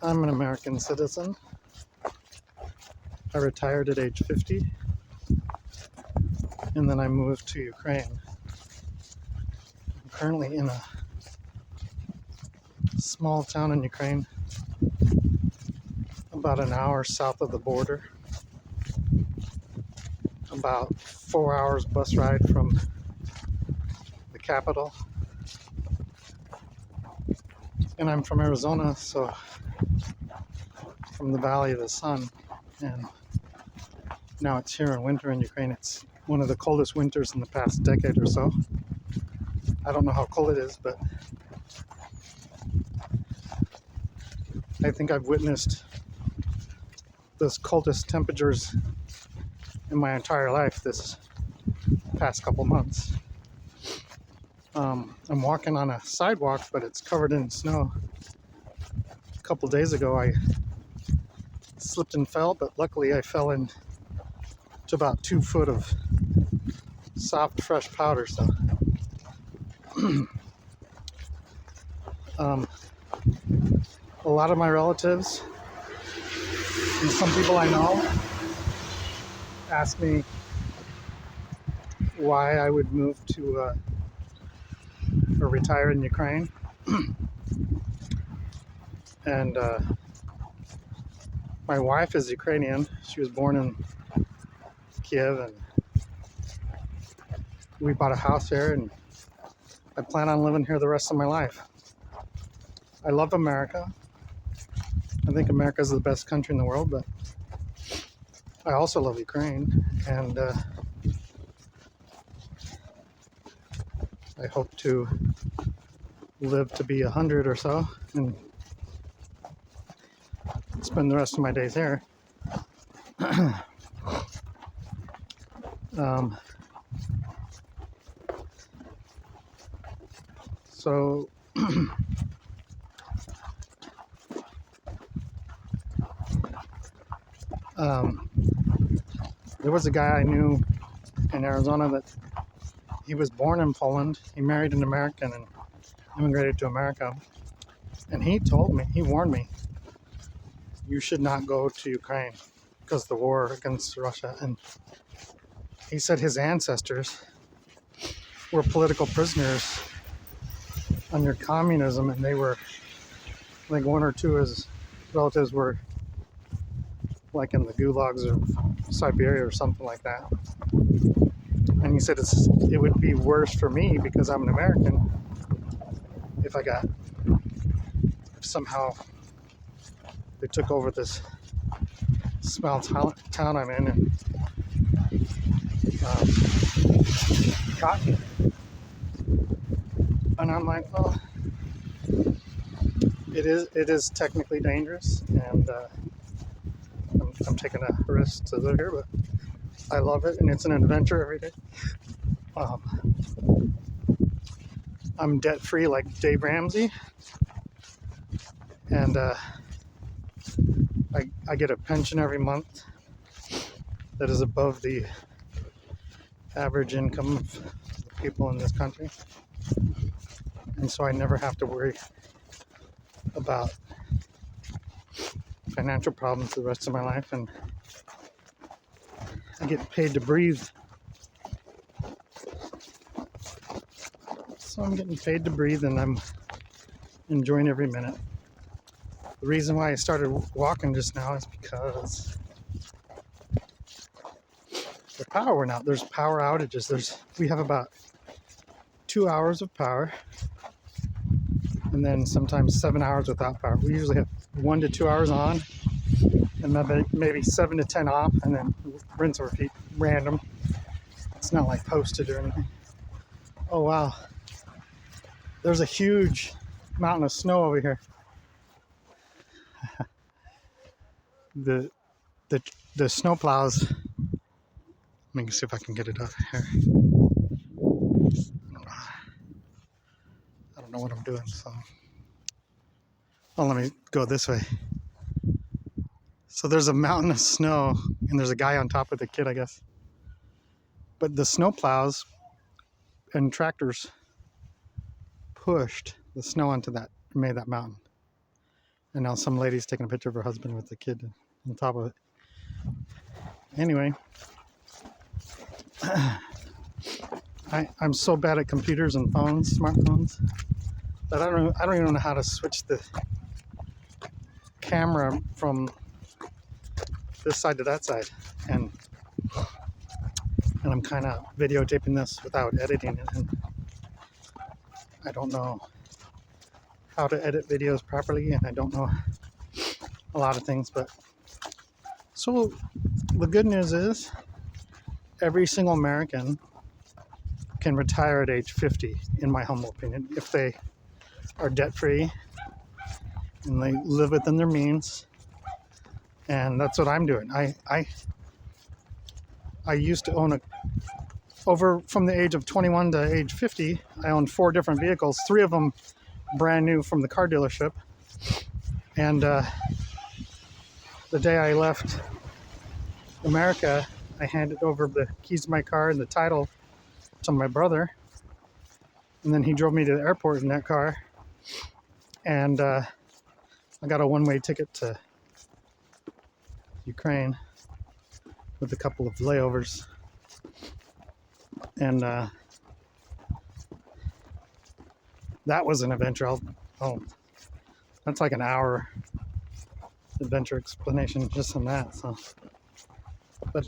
I'm an American citizen. I retired at age 50, and then I moved to Ukraine. I'm currently in a small town in Ukraine, about an hour south of the border, about 4 hours bus ride from the capital. And I'm from Arizona, so from the Valley of the Sun, and now it's here in winter in Ukraine. It's one of the coldest winters in the past decade or so. I don't know how cold it is, but I think I've witnessed the coldest temperatures in my entire life this past couple months. I'm walking on a sidewalk, but it's covered in snow. A couple days ago, I slipped and fell, but luckily I fell into about 2 foot of soft, fresh powder. So, a lot of my relatives and some people I know ask me why I would move to or retire in Ukraine. And my wife is Ukrainian. She was born in Kiev, and we bought a house here, and I plan on living here the rest of my life. I love America. I think America is the best country in the world, but I also love Ukraine, and I hope to live to be 100 or so and spend the rest of my days here. So there was a guy I knew in Arizona that he was born in Poland. He married an American and immigrated to America. And he warned me, you should not go to Ukraine because of the war against Russia. And he said his ancestors were political prisoners under communism, and they were, like, one or two of his relatives were like in the gulags of Siberia or something like that. And he said it would be worse for me because I'm an American if somehow they took over this small town I'm in and got me. And I'm like, well, it is technically dangerous, and I'm taking a risk to live here, but I love it, and it's an adventure every day. I'm debt free like Dave Ramsey, and I get a pension every month that is above the average income of the people in this country, and so I never have to worry about financial problems the rest of my life, and I get paid to breathe. So I'm getting paid to breathe, and I'm enjoying every minute. The reason why I started walking just now is because the power went out. There's power outages. We have about 2 hours of power, and then sometimes 7 hours without power. We usually have 1 to 2 hours on, and maybe 7 to 10 off, and then rinse and repeat, random. It's not like posted or anything. Oh wow, there's a huge mountain of snow over here. The snow plows. Let me see if I can get it up here. I don't know what I'm doing, so. Oh, let me go this way. So there's a mountain of snow, and there's a guy on top with a kid, I guess. But the snow plows and tractors pushed the snow onto that, made that mountain. And now some lady's taking a picture of her husband with the kid on top of it. Anyway, I'm so bad at computers and phones, smartphones, that I don't even know how to switch the camera from this side to that side. And I'm kind of videotaping this without editing it. And I don't know how to edit videos properly, and I don't know a lot of things. But so the good news is every single American can retire at age 50, in my humble opinion, if they are debt-free and they live within their means. And that's what I'm doing. I used to own from the age of 21 to age 50, I owned 4 different vehicles, 3 of them brand new from the car dealership. And the day I left America, I handed over the keys to my car and the title to my brother. And then he drove me to the airport in that car. And I got a one-way ticket to Ukraine with a couple of layovers. And that was an adventure. That's like an hour adventure explanation just on that. So, but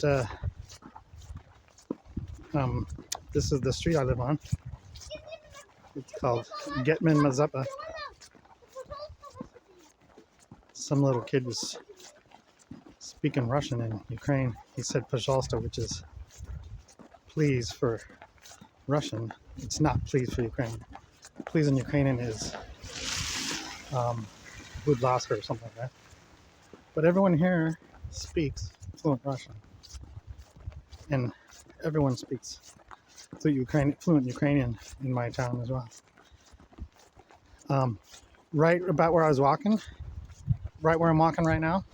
this is the street I live on. It's called Getman Mazepa. Some little kid was speaking Russian in Ukraine. He said "Пожалуйста," which is please for Russian. It's not please for Ukraine. Please in Ukrainian is "Будь ласка" or something like that. But everyone here speaks fluent Russian, and everyone speaks fluent Ukrainian in my town as well. Right about where I was walking, right where I'm walking right now,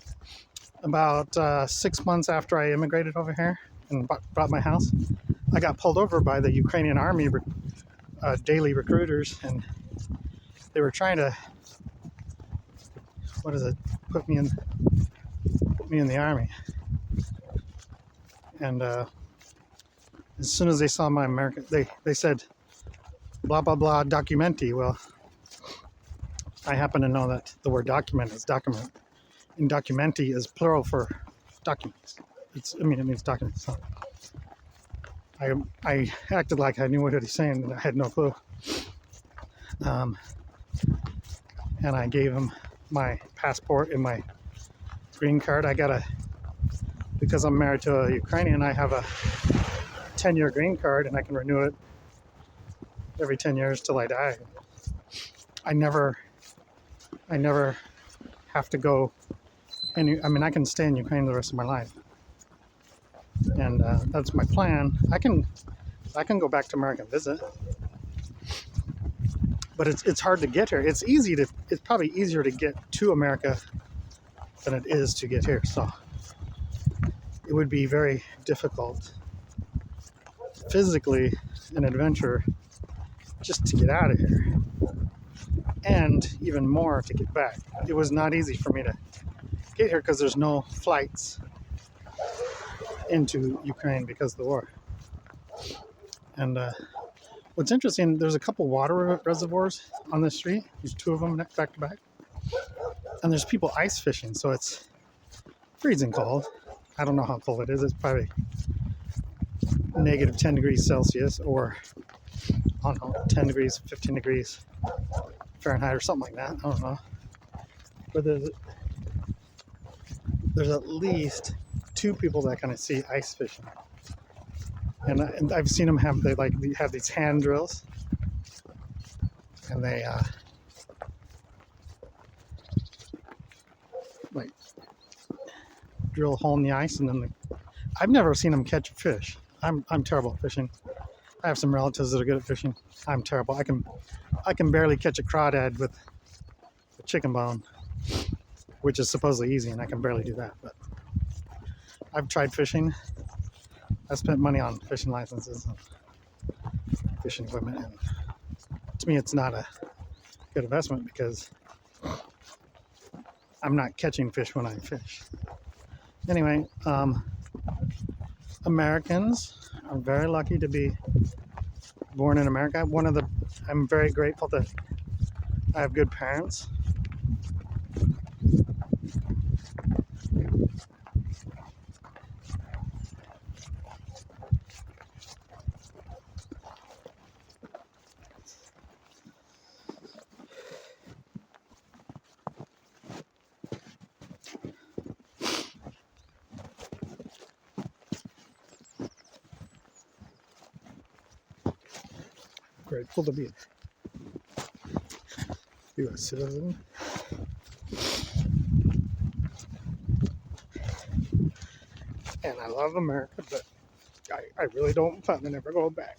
about 6 months after I immigrated over here and bought my house, I got pulled over by the Ukrainian army daily recruiters, and they were trying to put me in the army. And as soon as they saw my American, they said blah blah blah documenti. Well, I happen to know that the word document is document, and documenti is plural for documents. It means documents. So I acted like I knew what he was saying, and I had no clue. And I gave him my passport and my green card. Because I'm married to a Ukrainian, I have a 10-year green card, and I can renew it every 10 years till I die. I never have to go I can stay in Ukraine the rest of my life. And that's my plan. I can go back to America and visit. But it's hard to get here. It's probably easier to get to America than it is to get here. So it would be very difficult physically, an adventure, just to get out of here, and even more to get back. It was not easy for me to get here because there's no flights into Ukraine because of the war. And what's interesting, there's a couple water reservoirs on this street. There's 2 of them back to back, and there's people ice fishing, so it's freezing cold. I don't know how cold it is. It's probably negative 10 degrees Celsius, or I don't know, 10 degrees, 15 degrees Fahrenheit or something like that. I don't know. But there's at least 2 people that kind of see ice fishing. And I've seen them have these hand drills, and they drill a hole in the ice, and then I've never seen them catch a fish. I'm terrible at fishing. I have some relatives that are good at fishing. I'm terrible. I can barely catch a crawdad with a chicken bone, which is supposedly easy, and I can barely do that. But I've tried fishing. I spent money on fishing licenses and fishing equipment, and to me, it's not a good investment because I'm not catching fish when I fish. Anyway, Americans are very lucky to be born in America. I'm very grateful that I have good parents. Grateful to be a U.S. citizen. And I love America, but I really don't plan to ever go back.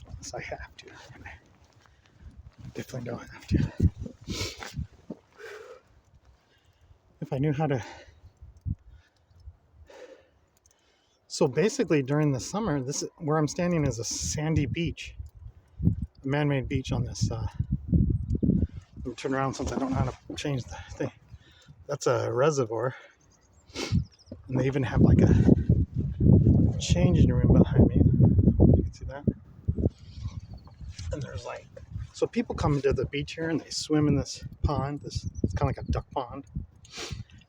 Unless I have to. I definitely don't have to. If I knew how to. So basically, during the summer, where I'm standing is a sandy beach, a man-made beach on this. Let me turn around since I don't know how to change the thing. That's a reservoir, and they even have like a changing room behind me. You can see that. And there's like, so people come to the beach here and they swim in this pond. It's kind of like a duck pond.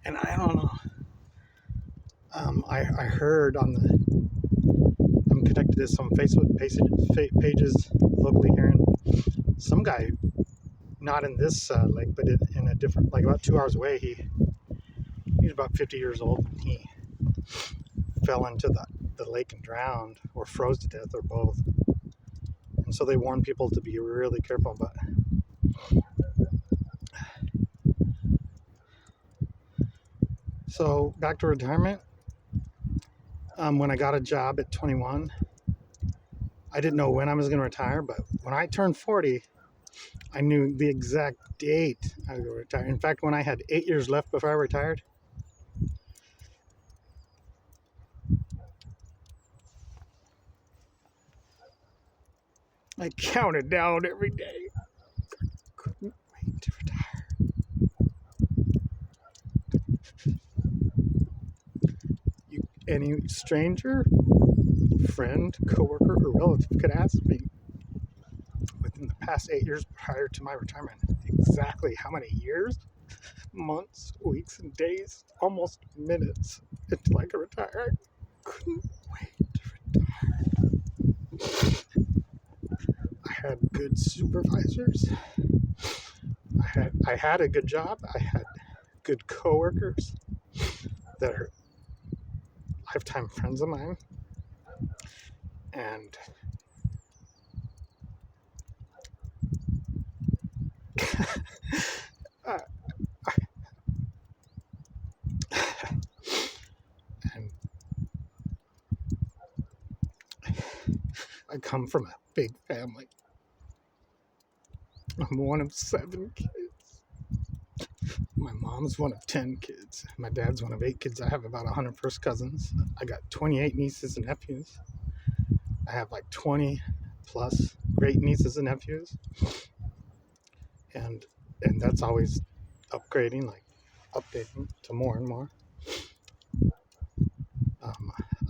And I don't know. I heard I'm connected to some Facebook pages locally here, and some guy, not in this lake, but in a different, like about 2 hours away, he's about 50 years old, and he fell into the lake and drowned, or froze to death, or both. And so they warn people to be really careful. But so back to retirement. When I got a job at 21, I didn't know when I was going to retire, but when I turned 40, I knew the exact date I was going to retire. In fact, when I had 8 years left before I retired, I counted down every day. Couldn't wait to retire. Any stranger, friend, coworker, or relative could ask me within the past 8 years prior to my retirement exactly how many years, months, weeks, and days, almost minutes until I could retire. I couldn't wait to retire. I had good supervisors. I had a good job. I had good coworkers that are lifetime friends of mine. And uh, and I come from a big family. I'm one of 7 kids. My mom's one of 10 kids. My dad's one of 8 kids. I have about 100 first cousins. I got 28 nieces and nephews. I have like 20 plus great nieces and nephews. And that's always upgrading, like updating to more and more. I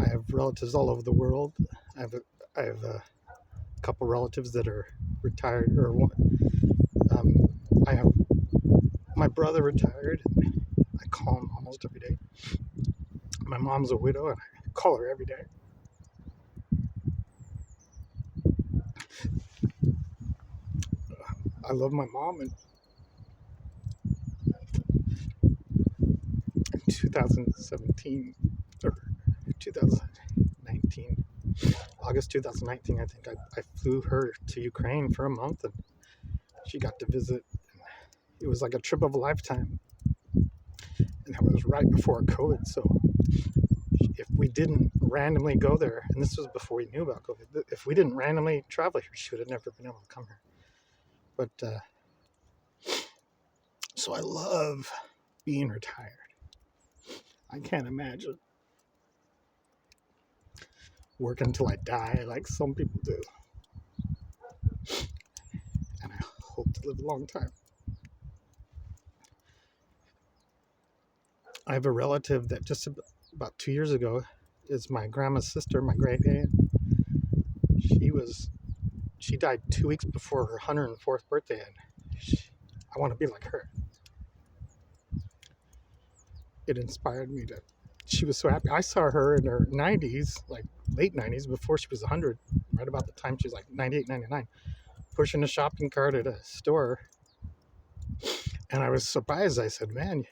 have relatives all over the world. I have a couple relatives that are retired, or one. I have my brother retired, and I call him almost every day. My mom's a widow, and I call her every day. I love my mom, and in 2017 or 2019, August 2019, I think I flew her to Ukraine for a month, and she got to visit. It was like a trip of a lifetime, and it was right before COVID. So if we didn't randomly go there, and this was before we knew about COVID, if we didn't randomly travel here, she would have never been able to come here. But so I love being retired. I can't imagine work until I die like some people do. And I hope to live a long time. I have a relative that just about 2 years ago is my grandma's sister, my great aunt. She died 2 weeks before her 104th birthday, and I want to be like her. It inspired me to. She was so happy. I saw her in her 90s, like late 90s, before she was 100, right about the time she was like 98, 99, pushing a shopping cart at a store. And I was surprised. I said, "Man,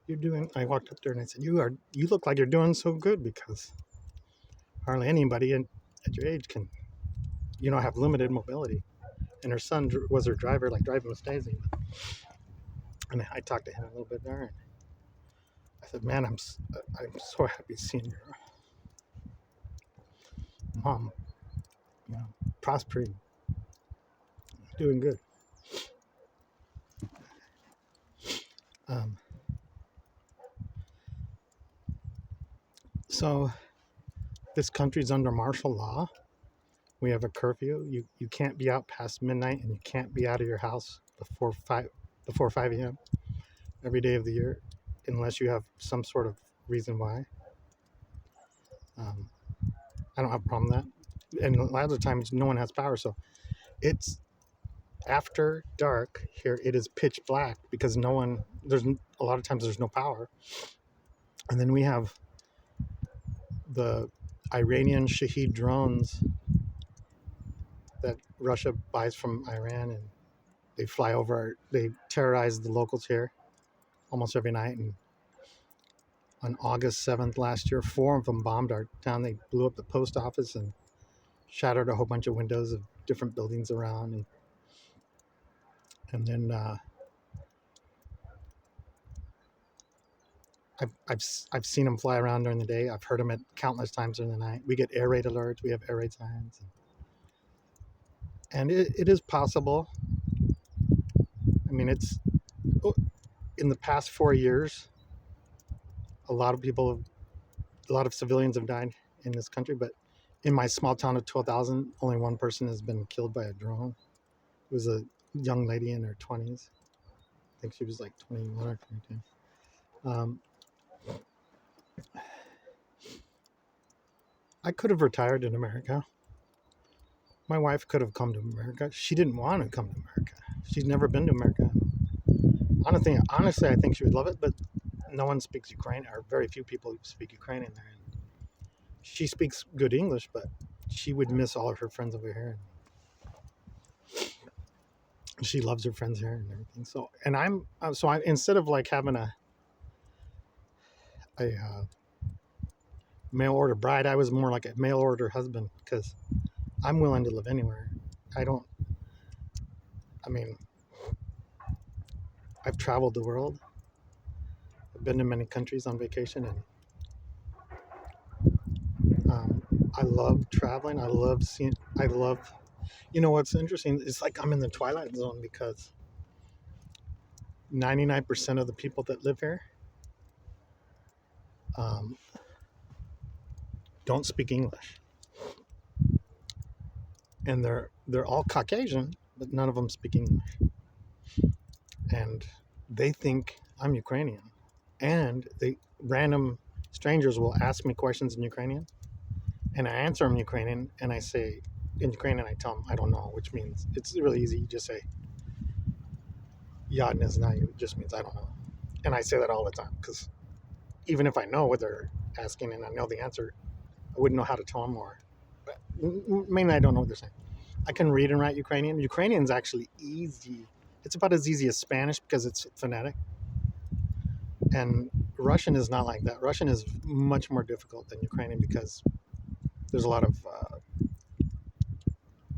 you're doing." I walked up there and I said, You look like you're doing so good, because hardly anybody at your age can, have limited mobility." And her son was her driver, like driving with Daisy. And I talked to him a little bit there, and I said, "Man, I'm so happy seeing your mom, prospering, doing good." Um, so this country's under martial law. We have a curfew. You can't be out past midnight, and you can't be out of your house before 5 a.m. every day of the year, unless you have some sort of reason why. Um, I don't have a problem with that. And a lot of the times, no one has power, so it's after dark here. It is pitch black because there's a lot of times there's no power. And then we have the Iranian Shahed drones that Russia buys from Iran, and they fly over. They terrorize the locals here almost every night. And on August 7th last year, 4 of them bombed our town. They blew up the post office and shattered a whole bunch of windows of different buildings around. And then I've seen them fly around during the day. I've heard them at countless times during the night. We get air raid alerts. We have air raid signs. And it is possible. I mean, it's in the past 4 years, a lot of civilians have died in this country. But in my small town of 12,000, only one person has been killed by a drone. It was a young lady in her 20s. I think she was like 21 or 22. I could have retired in America. My wife could have come to America. She didn't want to come to America. She's never been to America. Honestly, I think she would love it, but no one speaks Ukrainian, or very few people speak Ukrainian there. And she speaks good English, but she would miss all of her friends over here. She loves her friends here and everything. So, and I instead of like having a mail order bride, I was more like a mail order husband, because I'm willing to live anywhere. I've traveled the world. I've been to many countries on vacation, and I love traveling. What's interesting? It's like I'm in the Twilight Zone, because 99% of the people that live here don't speak English. And they're all Caucasian, but none of them speak English. And they think I'm Ukrainian. And random strangers will ask me questions in Ukrainian, and I answer them in Ukrainian, and I say in Ukrainian, I tell them I don't know, which means it's really easy. You just say "Я не знаю," it just means I don't know. And I say that all the time, because even if I know what they're asking and I know the answer, I wouldn't know how to tell them more. But mainly, I don't know what they're saying. I can read and write Ukrainian. Ukrainian's actually easy. It's about as easy as Spanish, because it's phonetic. And Russian is not like that. Russian is much more difficult than Ukrainian, because there's a lot of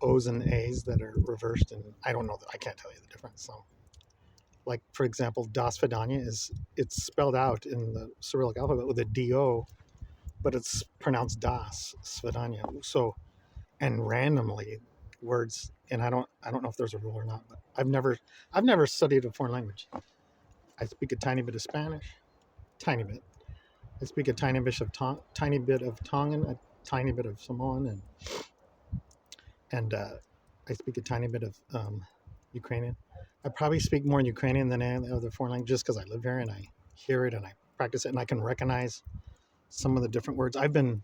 O's and A's that are reversed, and I don't know that. I can't tell you the difference. So, like, for example, Das Vidanya it's spelled out in the Cyrillic alphabet with a D-O, but it's pronounced Das Svidanya. So, and randomly words, and I don't know if there's a rule or not, but I've never studied a foreign language. I speak a tiny bit of Spanish, tiny bit. I speak a tiny bit of Tongan, tiny bit of Samoan, and I speak a tiny bit of Ukrainian. I probably speak more Ukrainian than any other foreign language just because I live here and I hear it and I practice it and I can recognize some of the different words. I've been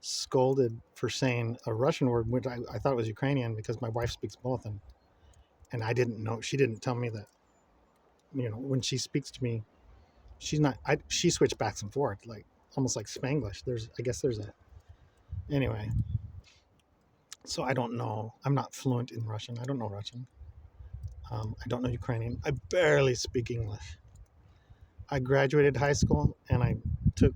scolded for saying a Russian word, which I thought was Ukrainian because my wife speaks both, and I didn't know. She didn't tell me that. When she speaks to me, she's not. She switched back and forth, like almost like Spanglish. I guess there's a. Anyway, so I don't know. I'm not fluent in Russian. I don't know Russian. I don't know Ukrainian. I barely speak English. I graduated high school and I took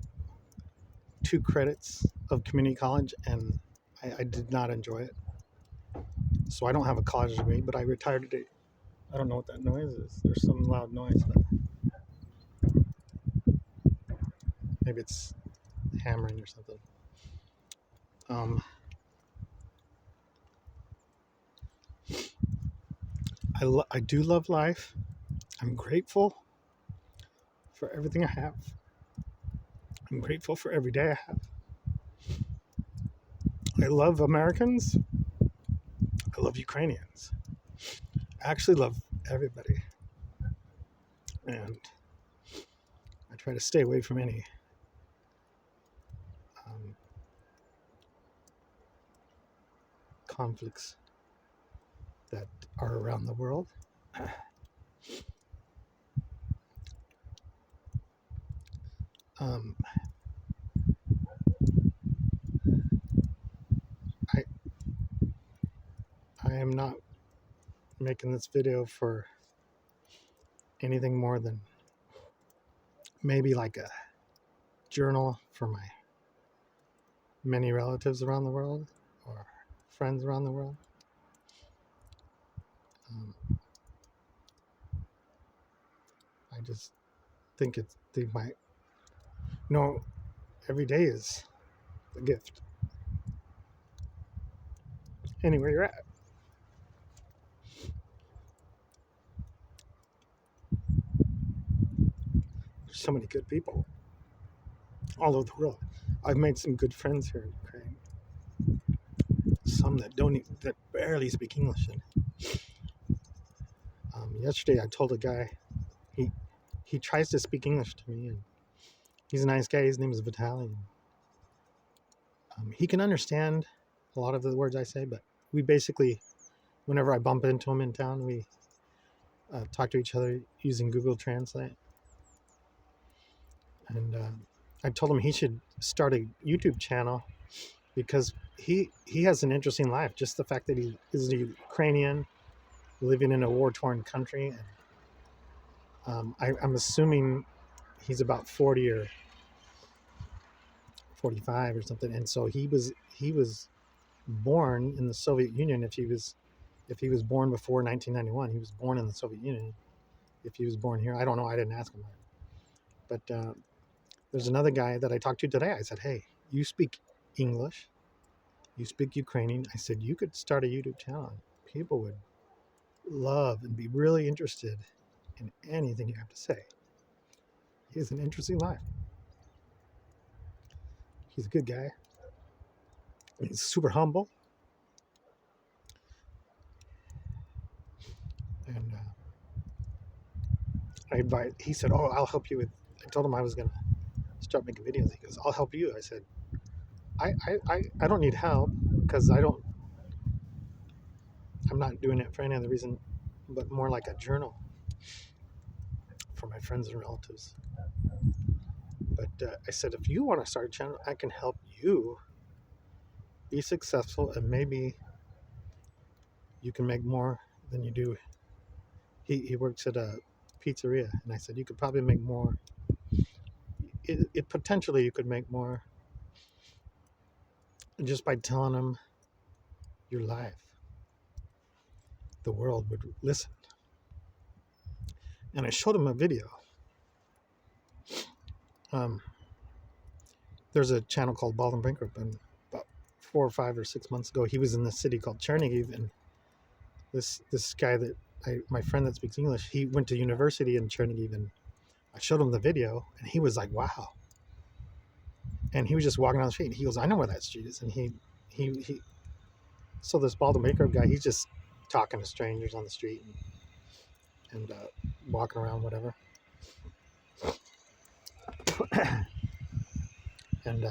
2 credits of community college, and I did not enjoy it. So I don't have a college degree, but I retired today. I don't know what that noise is. There's some loud noise, but maybe it's hammering or something. I do love life. I'm grateful for everything I have. I'm grateful for every day I have. I love Americans. I love Ukrainians. I actually love everybody. And I try to stay away from any conflicts that are around the world. I am not making this video for anything more than maybe like a journal for my many relatives around the world or friends around the world. I just think they might know every day is a gift. Anywhere you're at. There's so many good people all over the world. I've made some good friends here in Ukraine. Some that that barely speak English. And yesterday I told a guy, he tries to speak English to me, and he's a nice guy. His name is Vitaly. He can understand a lot of the words I say, but we basically, whenever I bump into him in town, we talk to each other using Google Translate. And I told him he should start a YouTube channel because he has an interesting life. Just the fact that he is a Ukrainian living in a war-torn country. And I'm assuming he's about 40 or 45 or something. And so he was born in the Soviet Union. If he was born before 1991, he was born in the Soviet Union. If he was born here, I don't know. I didn't ask him. But there's another guy that I talked to today. I said, hey, you speak English, you speak Ukrainian. I said, you could start a YouTube channel. People would love and be really interested in anything you have to say. He has an interesting life. He's a good guy. He's super humble. And he said, oh, I'll help you with, I told him I was going to start making videos. He goes, I'll help you. I said, I don't need help because I'm not doing it for any other reason, but more like a journal for my friends and relatives. But I said, if you want to start a channel, I can help you be successful, and maybe you can make more than you do. He works at a pizzeria, and I said, you could probably make more. It potentially you could make more just by telling him your life. The world would listen. And I showed him a video. There's a channel called Bald and Bankrupt, and about 4 or 5 or 6 months ago, he was in the city called Chernihiv, and this guy that my friend that speaks English, he went to university in Chernihiv, and I showed him the video, and he was like, wow. And he was just walking down the street. And he goes, I know where that street is. And he so this Baltimore guy, he's just talking to strangers on the street and walking around, whatever. And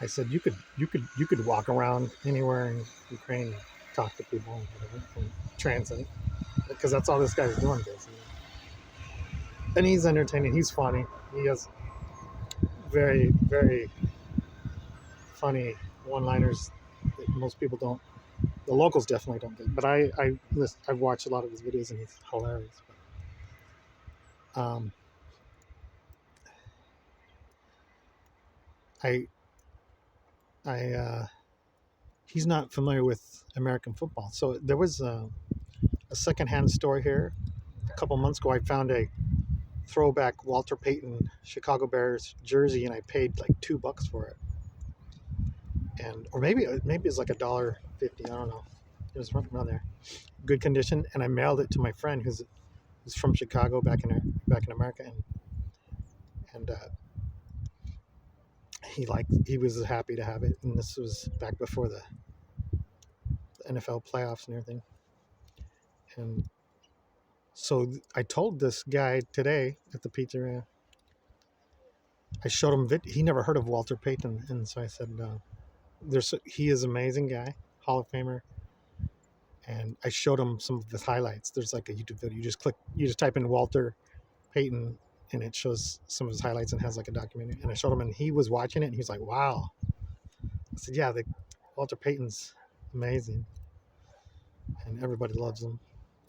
I said, you could walk around anywhere in Ukraine and talk to people and whatever and translate, because that's all this guy's doing, basically. And he's entertaining. He's funny. He has very, very funny one-liners that most people don't. The locals definitely don't get. But I've watched a lot of his videos and he's hilarious. Um, I he's not familiar with American football. So there was a secondhand store here a couple months ago. I found a throwback Walter Payton Chicago Bears jersey, and I paid like $2 for it. And or maybe it's like $1.50. I don't know. It was around there, good condition. And I mailed it to my friend who's from Chicago back in America, and he was happy to have it. And this was back before the NFL playoffs and everything. And so I told this guy today at the pizzeria. I showed him he never heard of Walter Payton, and so I said, he is an amazing guy, Hall of Famer. And I showed him some of his highlights. There's like a YouTube video. You just type in Walter Payton, and it shows some of his highlights and has like a documentary. And I showed him, and he was watching it, and he was like, "Wow!" I said, "Yeah, Walter Payton's amazing, and everybody loves him,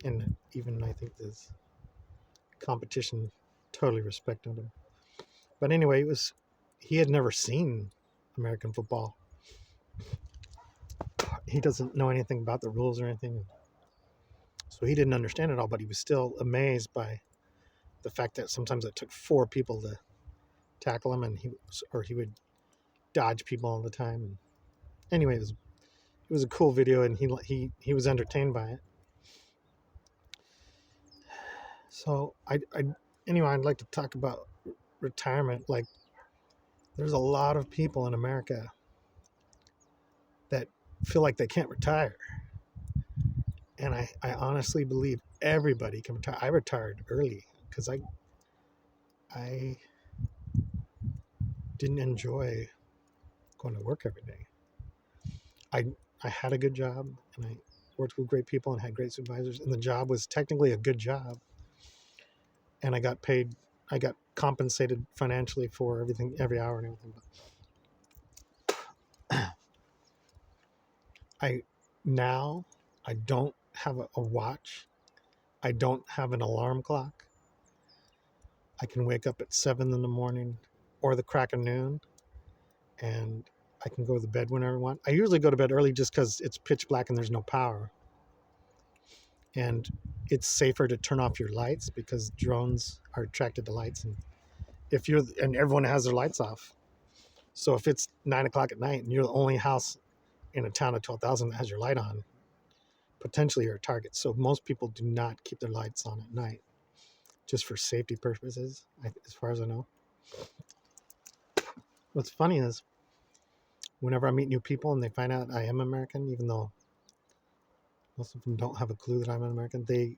and even I think this competition totally respected him." But anyway, he had never seen American football. He doesn't know anything about the rules or anything, so he didn't understand it all. But he was still amazed by the fact that sometimes it took 4 people to tackle him, and he would dodge people all the time. And anyway, it was a cool video, and he was entertained by it. So anyway, I'd like to talk about retirement. Like, there's a lot of people in America that feel like they can't retire, and I honestly believe everybody can retire. I retired early because I didn't enjoy going to work every day. I had a good job, and I worked with great people and had great supervisors, and the job was technically a good job, and I got compensated financially for everything, every hour and everything. But I don't have a watch. I don't have an alarm clock. I can wake up at 7 in the morning or the crack of noon, and I can go to bed whenever I want. I usually go to bed early just because it's pitch black and there's no power. And it's safer to turn off your lights because drones are attracted to lights. And everyone has their lights off. So if it's 9 o'clock at night and you're the only house in a town of 12,000 that has your light on, potentially you're a target. So most people do not keep their lights on at night, just for safety purposes, as far as I know. What's funny is whenever I meet new people and they find out I am American, even though most of them don't have a clue that I'm an American, they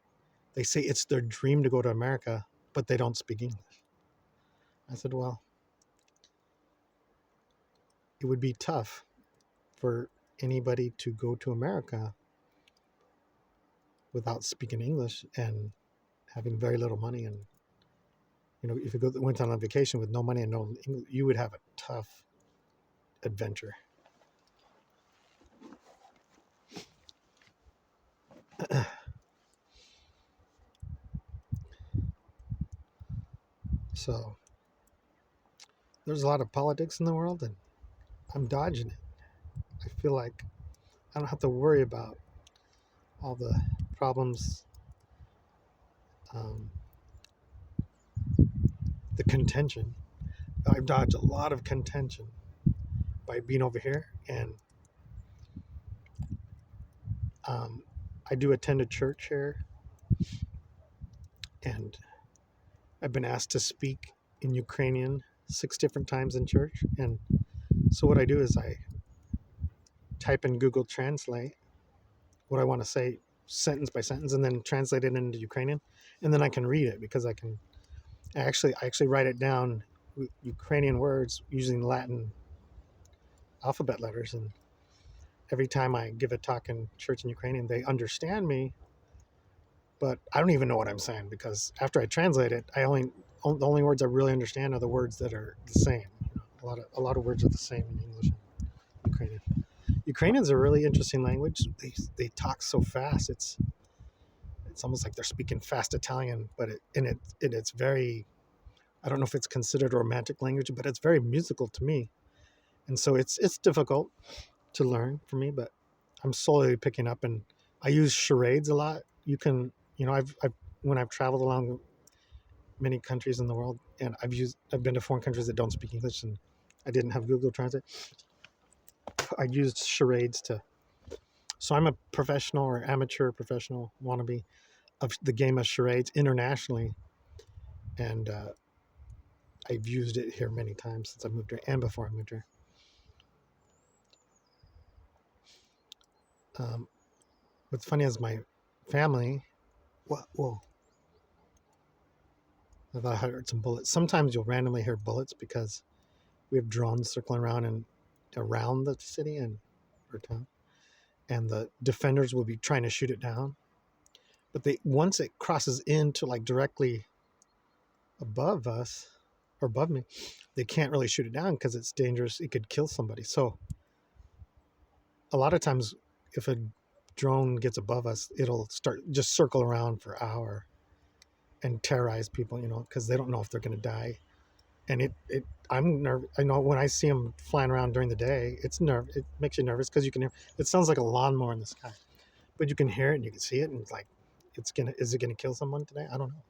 say it's their dream to go to America, but they don't speak English. I said, well, it would be tough for anybody to go to America without speaking English and having very little money. And if you went on a vacation with no money and no English, you would have a tough adventure. So there's a lot of politics in the world, and I'm dodging it. I feel like I don't have to worry about all the problems, the contention. I've dodged a lot of contention by being over here, and I do attend a church here, and I've been asked to speak in Ukrainian 6 different times in church. And so what I do is I type in Google Translate what I want to say sentence by sentence, and then translate it into Ukrainian, and then I can read it because I actually write it down Ukrainian words using Latin alphabet letters. And every time I give a talk in church in Ukrainian, they understand me, but I don't even know what I'm saying because after I translate it, the only words I really understand are the words that are the same. A lot of words are the same in English and Ukrainian. Ukrainian's a really interesting language. They talk so fast. It's almost like they're speaking fast Italian, but it's very, I don't know if it's considered a romantic language, but it's very musical to me. And so it's difficult to learn for me, but I'm slowly picking up. And I use charades a lot. You can, I've when I've traveled along many countries in the world, and I've been to foreign countries that don't speak English, and I didn't have Google Translate. I used charades to. So I'm a professional or amateur professional wannabe of the game of charades internationally, and I've used it here many times since I moved here and before I moved here. What's funny is my family. Whoa! I thought I heard some bullets. Sometimes you'll randomly hear bullets because we have drones circling around and around the city and or town, and the defenders will be trying to shoot it down. But once it crosses into like directly above us or above me, they can't really shoot it down because it's dangerous. It could kill somebody. So a lot of times, if a drone gets above us, it'll start just circle around for an hour and terrorize people, because they don't know if they're going to die. And I'm nervous. I know when I see them flying around during the day, it makes you nervous because you can hear, it sounds like a lawnmower in the sky, but you can hear it and you can see it. And it's like, is it going to kill someone today? I don't know.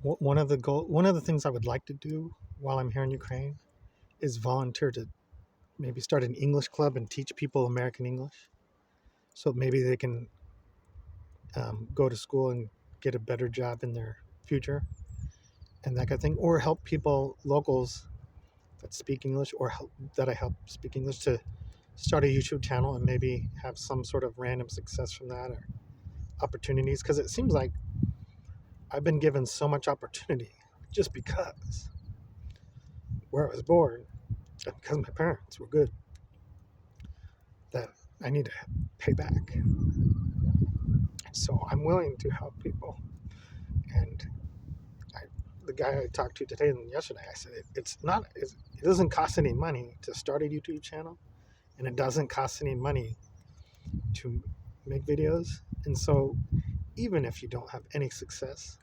One of the things I would like to do while I'm here in Ukraine is volunteer to maybe start an English club and teach people American English, so maybe they can go to school and get a better job in their future and that kind of thing, or help people, locals that speak English or that I help speak English, to start a YouTube channel and maybe have some sort of random success from that or opportunities, because it seems like I've been given so much opportunity just because where I was born and because my parents were good, that I need to pay back. So I'm willing to help people. And the guy I talked to today and yesterday, I said it doesn't cost any money to start a YouTube channel, and it doesn't cost any money to make videos. And so even if you don't have any success,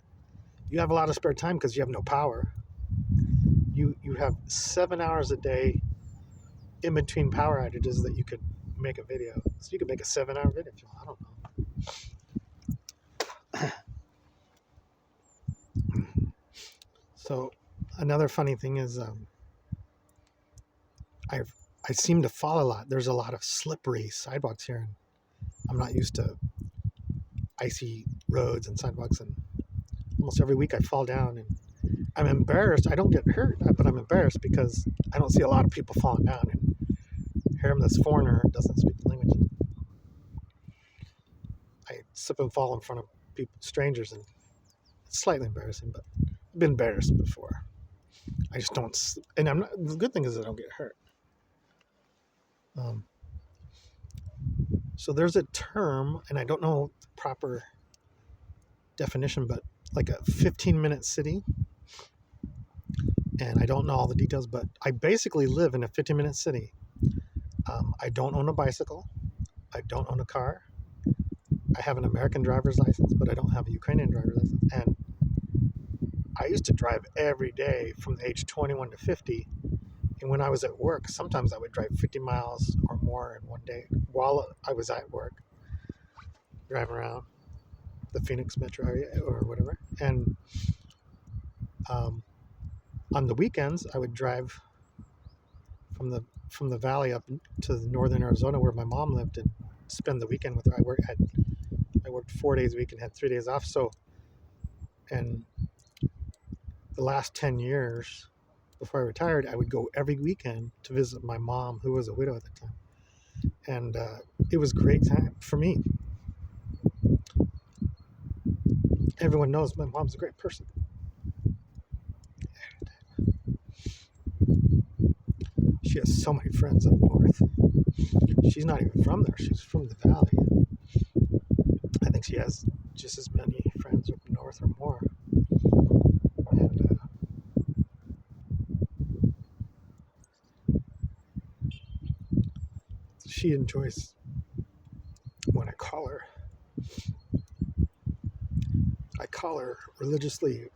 you have a lot of spare time because you have no power. You have 7 hours a day in between power outages that you could make a video. So you could make a 7-hour video if you want. I don't know. So another funny thing is I seem to fall a lot. There's a lot of slippery sidewalks here, and I'm not used to icy roads and sidewalks, and almost every week I fall down, and I'm embarrassed. I don't get hurt, but I'm embarrassed because I don't see a lot of people falling down, and here I'm this foreigner who doesn't speak the language. I slip and fall in front of strangers, and it's slightly embarrassing, but I've been embarrassed before. I just don't, and I'm not, the good thing is I don't get hurt. So there's a term, and I don't know the proper definition, but like a 15-minute city. And I don't know all the details, but I basically live in a 15-minute city. I don't own a bicycle. I don't own a car. I have an American driver's license, but I don't have a Ukrainian driver's license. And I used to drive every day from the age 21 to 50. And when I was at work, sometimes I would drive 50 miles or more in one day while I was at work, driving around the Phoenix metro area or whatever. And On the weekends, I would drive from the valley up to northern Arizona where my mom lived and spend the weekend with her. I worked 4 days a week and had 3 days off. So, and the last 10 years before I retired, I would go every weekend to visit my mom, who was a widow at the time. And it was a great time for me. Everyone knows my mom's a great person. She has so many friends up north. She's not even from there. She's from the valley. I think she has just as many friends up north or more. And she enjoys when I call her. I call her religiously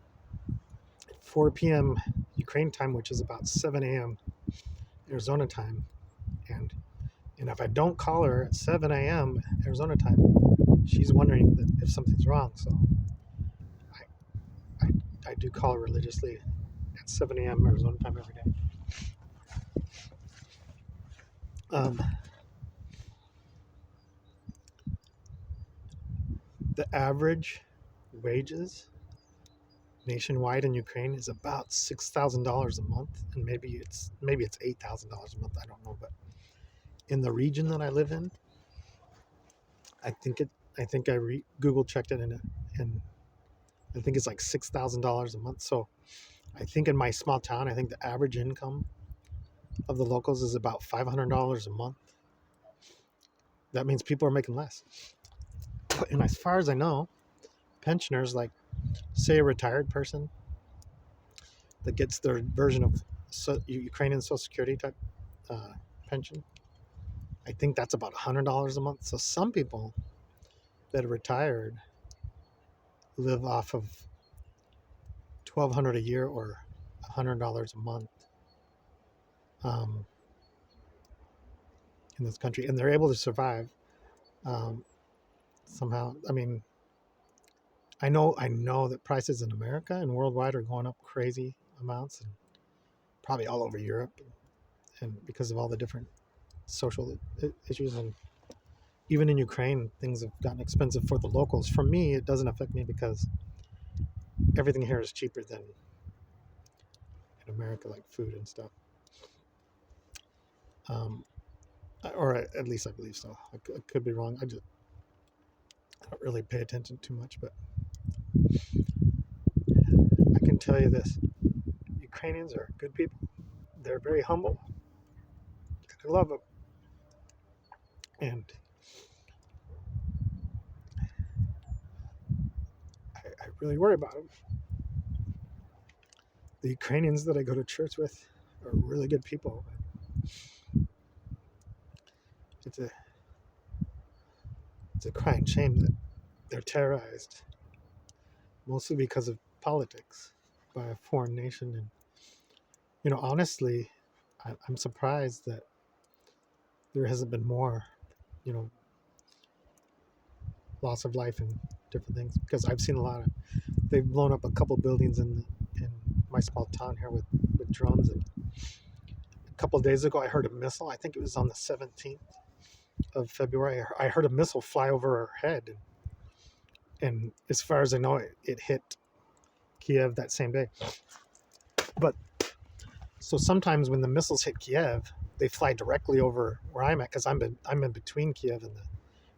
at 4 p.m. Ukraine time, which is about 7 a.m. Arizona time. And if I don't call her at 7 a.m. Arizona time, she's wondering that if something's wrong. So I, I do call her religiously at 7 a.m. Arizona time every day. The average wages nationwide in Ukraine is about $6,000 a month, and maybe it's $8,000 a month. I don't know, but in the region that I live in, I think Google checked it, and I think it's like $6,000 a month. So I think in my small town, I think the average income of the locals is about $500 a month. That means people are making less. And as far as I know, pensioners, like say a retired person that gets their version of Ukrainian Social Security type pension, I think that's about $100 a month. So some people that are retired live off of $1,200 a year or $100 a month in this country, and they're able to survive somehow. I mean, I know that prices in America and worldwide are going up crazy amounts, and probably all over Europe, and because of all the different social issues, and even in Ukraine, things have gotten expensive for the locals. For me, it doesn't affect me because everything here is cheaper than in America, like food and stuff. Or at least I believe so. I could be wrong. I don't really pay attention too much, but I can tell you this: Ukrainians are good people. They're very humble. I love them, and I really worry about them. The Ukrainians that I go to church with are really good people. It's a crying shame that they're terrorized, mostly because of politics by a foreign nation. And honestly, I'm surprised that there hasn't been more, you know, loss of life and different things, because I've seen a lot of. They've blown up a couple buildings in my small town here with drones. And a couple of days ago, I heard a missile. I think it was on the 17th of February. I heard a missile fly over our head, and as far as I know, it hit Kiev that same day. But so sometimes when the missiles hit Kiev, they fly directly over where I'm at, because I'm in between Kiev and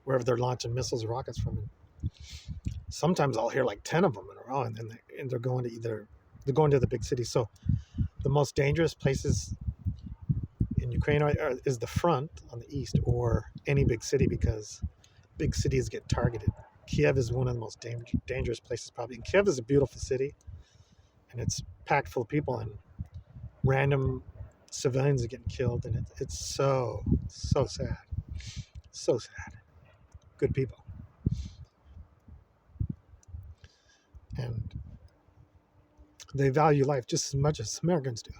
wherever they're launching missiles or rockets from. And sometimes I'll hear like 10 of them in a row, and then they're going to the big city. So the most dangerous places in Ukraine is the front on the east, or any big city, because big cities get targeted. Kiev is one of the most dangerous places probably. And Kiev is a beautiful city, and it's packed full of people, and random civilians are getting killed, and it's so sad. So sad. Good people. And they value life just as much as Americans do.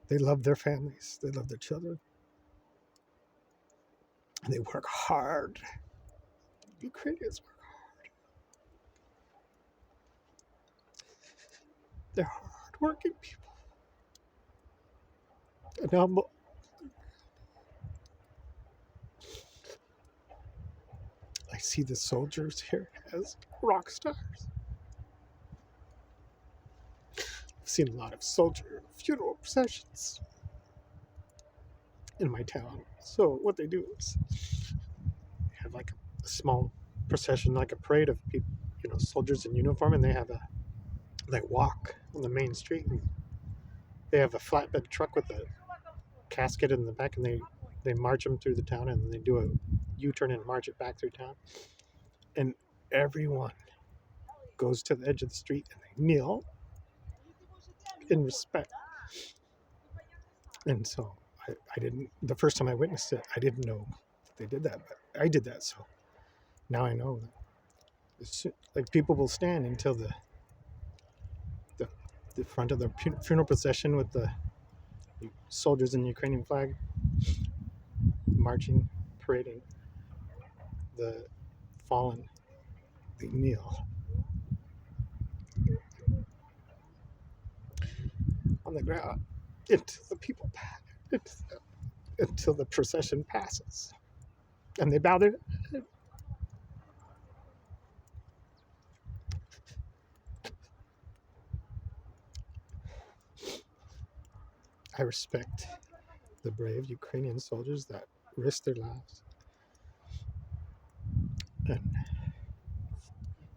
They love their families. They love their children. And they work hard. Ukrainians work hard. They're hardworking people. And humble. I see the soldiers here as rock stars. I've seen a lot of soldier funeral processions in my town. So what they do is have like a small procession, like a parade of people, soldiers in uniform, and they walk on the main street, and they have a flatbed truck with a casket in the back, and they march them through the town, and they do a U-turn and march it back through town, and everyone goes to the edge of the street and they kneel in respect. And so I didn't, the first time I witnessed it, I didn't know that they did that, but I did that. So now I know that it's like people will stand until the front of the funeral procession with the soldiers in the Ukrainian flag marching, parading the fallen. They kneel on the ground until the people until the procession passes, and they bow their head. I respect the brave Ukrainian soldiers that risk their lives and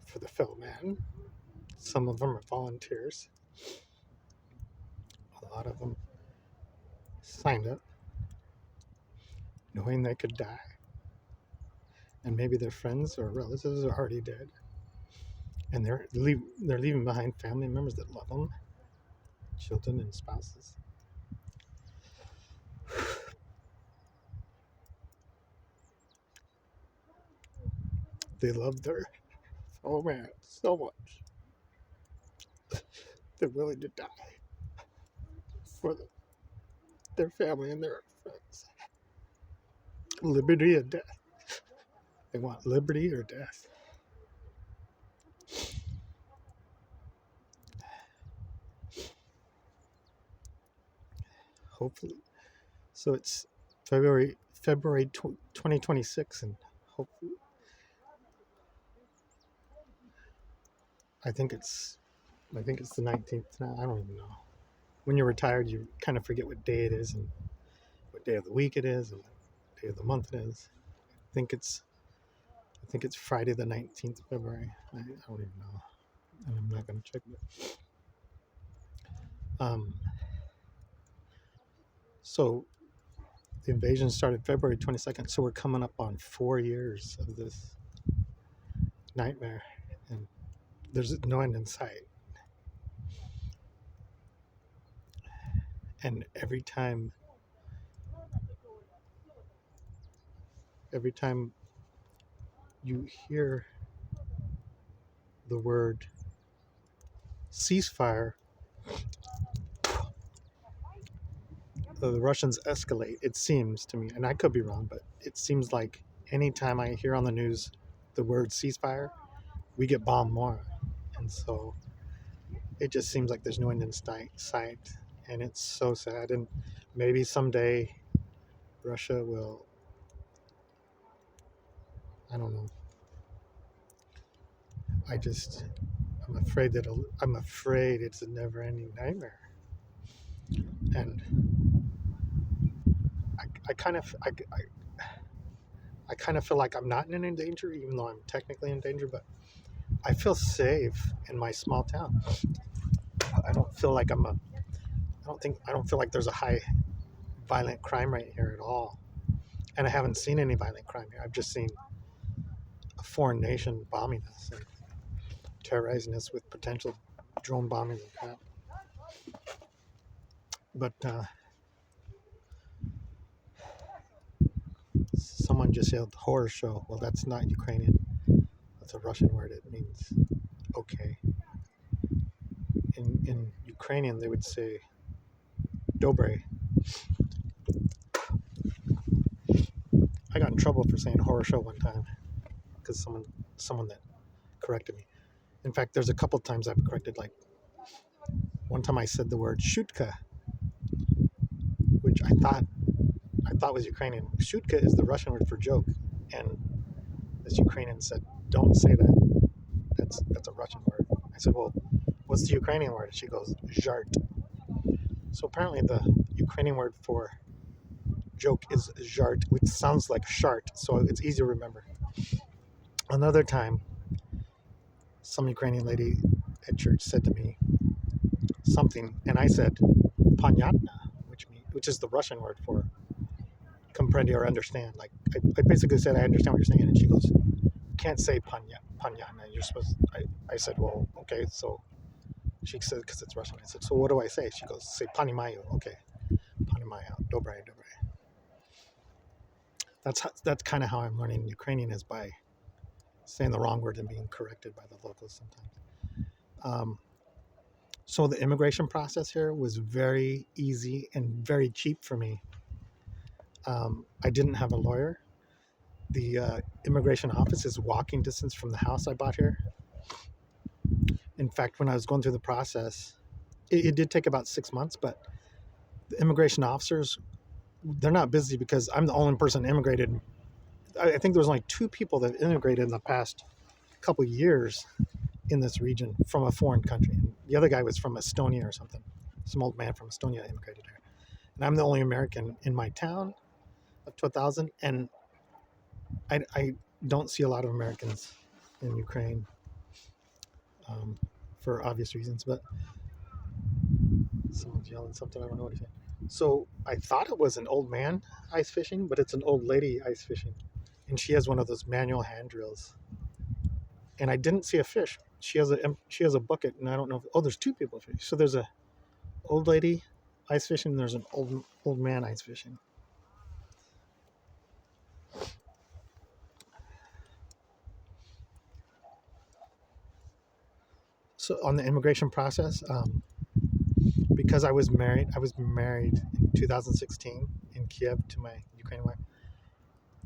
for the fellow man. Some of them are volunteers. A lot of them signed up knowing they could die. And maybe their friends or relatives are already dead. And they're leaving behind family members that love them, children and spouses. They love their fellow man so much. They're willing to die for their family and their friends. Liberty or death. They want liberty or death. Hopefully. So it's February 2026, and hopefully, I think it's the 19th now. I don't even know. When you're retired, you kind of forget what day it is and what day of the week it is and what day of the month it is. I think it's Friday the 19th of February. I don't even know, and I'm not going to check it. So the invasion started February 22nd, so we're coming up on 4 years of this nightmare, and there's no end in sight. And every time you hear the word ceasefire, the Russians escalate, it seems to me, and I could be wrong, but it seems like anytime I hear on the news the word ceasefire, we get bombed more. And so it just seems like there's no end in sight, and it's so sad. And maybe someday Russia will, I don't know. I'm afraid it's a never-ending nightmare. And I kind of feel like I'm not in any danger, even though I'm technically in danger, but I feel safe in my small town. I don't feel like I don't feel like there's a high violent crime rate here at all. And I haven't seen any violent crime here. I've just seen a foreign nation bombing us and terrorizing us with potential drone bombings and crap. But someone just yelled horror show. Well, that's not Ukrainian. That's a Russian word. It means okay. In Ukrainian, they would say dobre. I got in trouble for saying horror show one time because someone that corrected me. In fact, there's a couple times I've corrected like one time I said the word shutka, which I thought was Ukrainian. Shutka is the Russian word for joke, and this Ukrainian said, "Don't say that. That's a Russian word." I said, "Well, what's the Ukrainian word?" And she goes, "Zhart." So apparently, the Ukrainian word for joke is zhart, which sounds like shart, so it's easy to remember. Another time, some Ukrainian lady at church said to me something, and I said, "Panyatna," which is the Russian word for comprende or understand. Like I basically said, I understand what you're saying, and she goes, "Can't say panyatna. You're supposed." I said, "Well, okay." So she said, "Because it's Russian." I said, "So what do I say?" She goes, "Say panimayo." Okay, panimayo, dobre, dobre. That's kind of how I'm learning Ukrainian, is by saying the wrong word and being corrected by the locals sometimes. Um, so the immigration process here was very easy and very cheap for me. I didn't have a lawyer. The immigration office is walking distance from the house I bought here. In fact, when I was going through the process, it did take about 6 months, but the immigration officers, they're not busy because I'm the only person immigrated. I think there was only 2 people that immigrated in the past couple of years in this region from a foreign country. And the other guy was from Estonia or something. Some old man from Estonia immigrated here. And I'm the only American in my town up to 1,000. And I don't see a lot of Americans in Ukraine for obvious reasons, but someone's yelling something. I don't know what he's saying. So I thought it was an old man ice fishing, but it's an old lady ice fishing. And she has one of those manual hand drills. And I didn't see a fish. She has a bucket, and I don't know. There's 2 people fishing. So there's a old lady ice fishing, and there's an old man ice fishing. So on the immigration process, because I was married in 2016 in Kiev to my Ukrainian wife,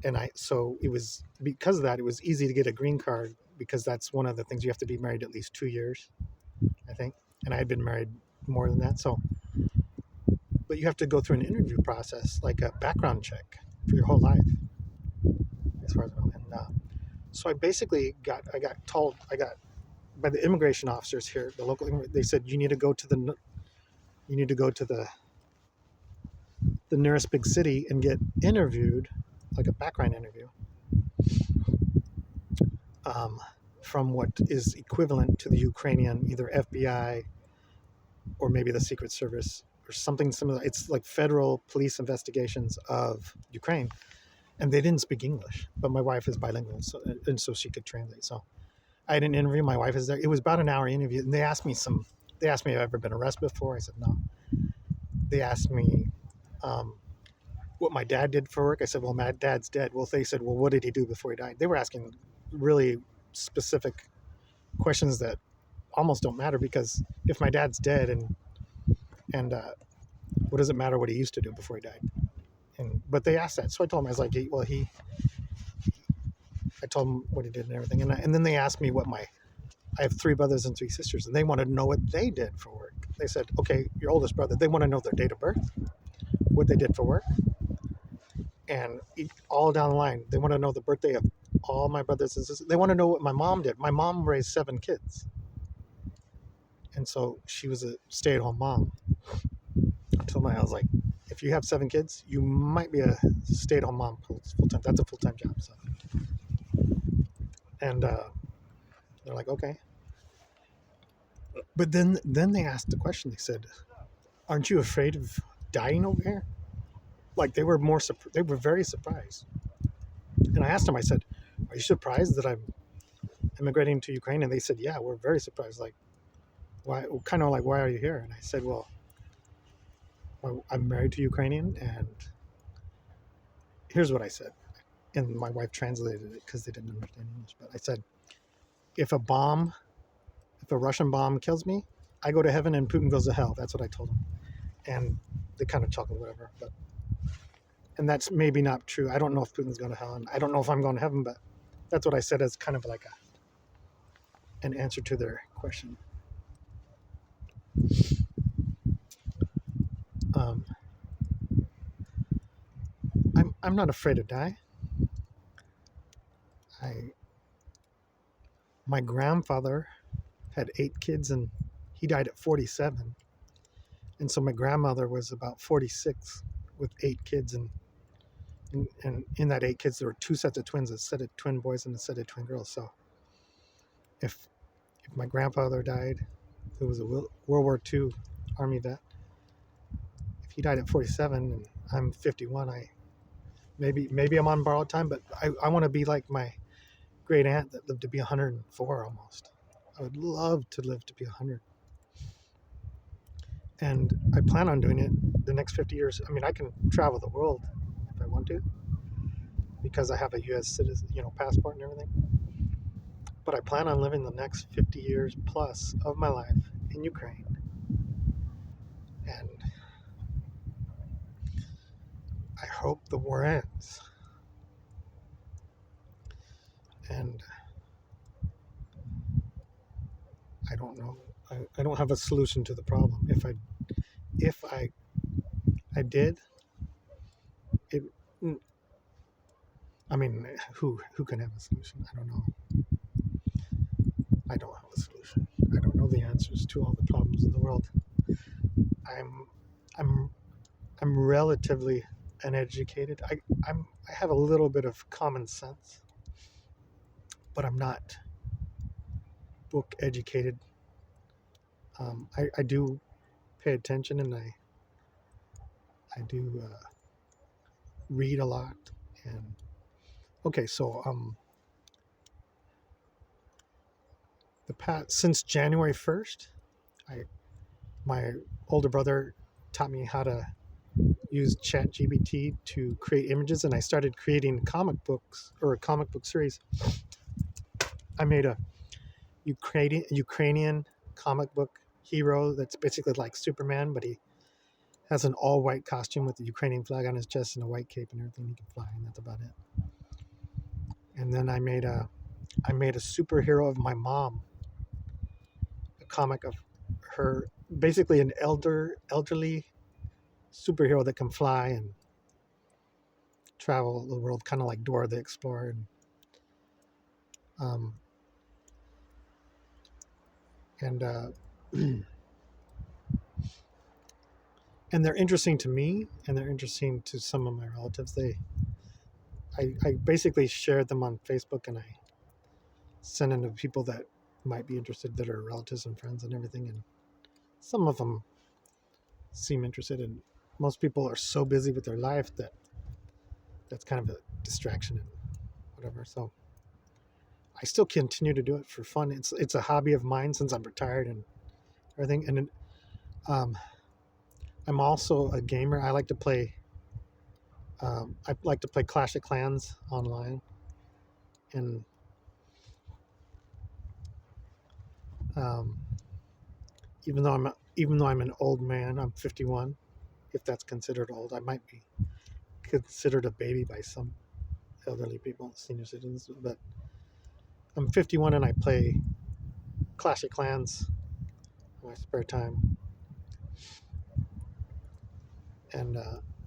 and so it was because of that, it was easy to get a green card, because that's one of the things. You have to be married at least 2 years, I think, and I had been married more than that. So, but you have to go through an interview process, like a background check for your whole life, as far as I know. And so I got told by the immigration officers here, the local. They said you need to go to the nearest big city and get interviewed, like a background interview, from what is equivalent to the Ukrainian either FBI or maybe the Secret Service or something similar. It's like federal police investigations of Ukraine, and they didn't speak English, but my wife is bilingual, so she could translate. So I had an interview. My wife is there. It was about an hour interview, and they asked me if I've ever been arrested before. I said no. They asked me what my dad did for work. I said, well, my dad's dead. Well, they said, well, what did he do before he died? They were asking really specific questions that almost don't matter, because if my dad's dead and what does it matter what he used to do before he died? But they asked that, so I told them. I was like, well, I told them what he did and everything, and then they asked me I have 3 brothers and 3 sisters, and they wanted to know what they did for work. They said, okay, your oldest brother. They want to know their date of birth, what they did for work, and all down the line, they want to know the birthday of all my brothers and sisters. They want to know what my mom did. My mom raised 7 kids, and so she was a stay-at-home mom. I told my, I was like, if you have 7 kids, you might be a stay-at-home mom full-time. That's a full-time job. So, and they're like, okay. But then they asked the question. They said, aren't you afraid of dying over here? Like, they were very surprised. And I asked them, I said, are you surprised that I'm immigrating to Ukraine? And they said, yeah, we're very surprised. Like, why? Kind of like, why are you here? And I said, well, I'm married to Ukrainian, and here's what I said. And my wife translated it because they didn't understand English. But I said, if a Russian bomb kills me, I go to heaven and Putin goes to hell. That's what I told them. And they kind of chuckled, whatever. And that's maybe not true. I don't know if Putin's going to hell, and I don't know if I'm going to heaven, but that's what I said as kind of like an answer to their question. um, I'm not afraid to die. I My grandfather had 8 kids and he died at 47, and so my grandmother was about 46 with 8 kids, and in that 8 kids there were 2 sets of twins, a set of twin boys and a set of twin girls. So if my grandfather died, who was a World War II Army vet, if he died at 47 and I'm 51, maybe I'm on borrowed time, but I want to be like my great aunt that lived to be 104 almost. I would love to live to be 100. And I plan on doing it the next 50 years. I mean, I can travel the world if I want to because I have a U.S. citizen, passport and everything. But I plan on living the next 50 years plus of my life in Ukraine. And I hope the war ends. And I don't know. I don't have a solution to the problem. If I did, it. I mean, who can have a solution? I don't know. I don't have a solution. I don't know the answers to all the problems in the world. I'm I'm I'm relatively uneducated. I have a little bit of common sense, but I'm not book educated. I do pay attention, and I do read a lot. And okay, so the past since January 1st, my older brother taught me how to use ChatGPT to create images, and I started creating comic books or a comic book series. I made a Ukrainian comic book hero that's basically like Superman, but he has an all white costume with the Ukrainian flag on his chest and a white cape and everything. He can fly, and that's about it. And then I made a superhero of my mom, a comic of her, basically an elderly superhero that can fly and travel the world, kind of like Dora the Explorer. Um, and and they're interesting to me, and they're interesting to some of my relatives. I basically shared them on Facebook, and I sent them to people that might be interested, that are relatives and friends and everything. And some of them seem interested, and most people are so busy with their life that that's kind of a distraction and whatever. So I still continue to do it for fun. It's a hobby of mine since I'm retired and everything. And um, I'm also a gamer. I like to play. I like to play Clash of Clans online, and um, even though I'm an old man, I'm 51. If that's considered old, I might be considered a baby by some elderly people, senior citizens. But I'm 51 and I play Clash of Clans in my spare time, and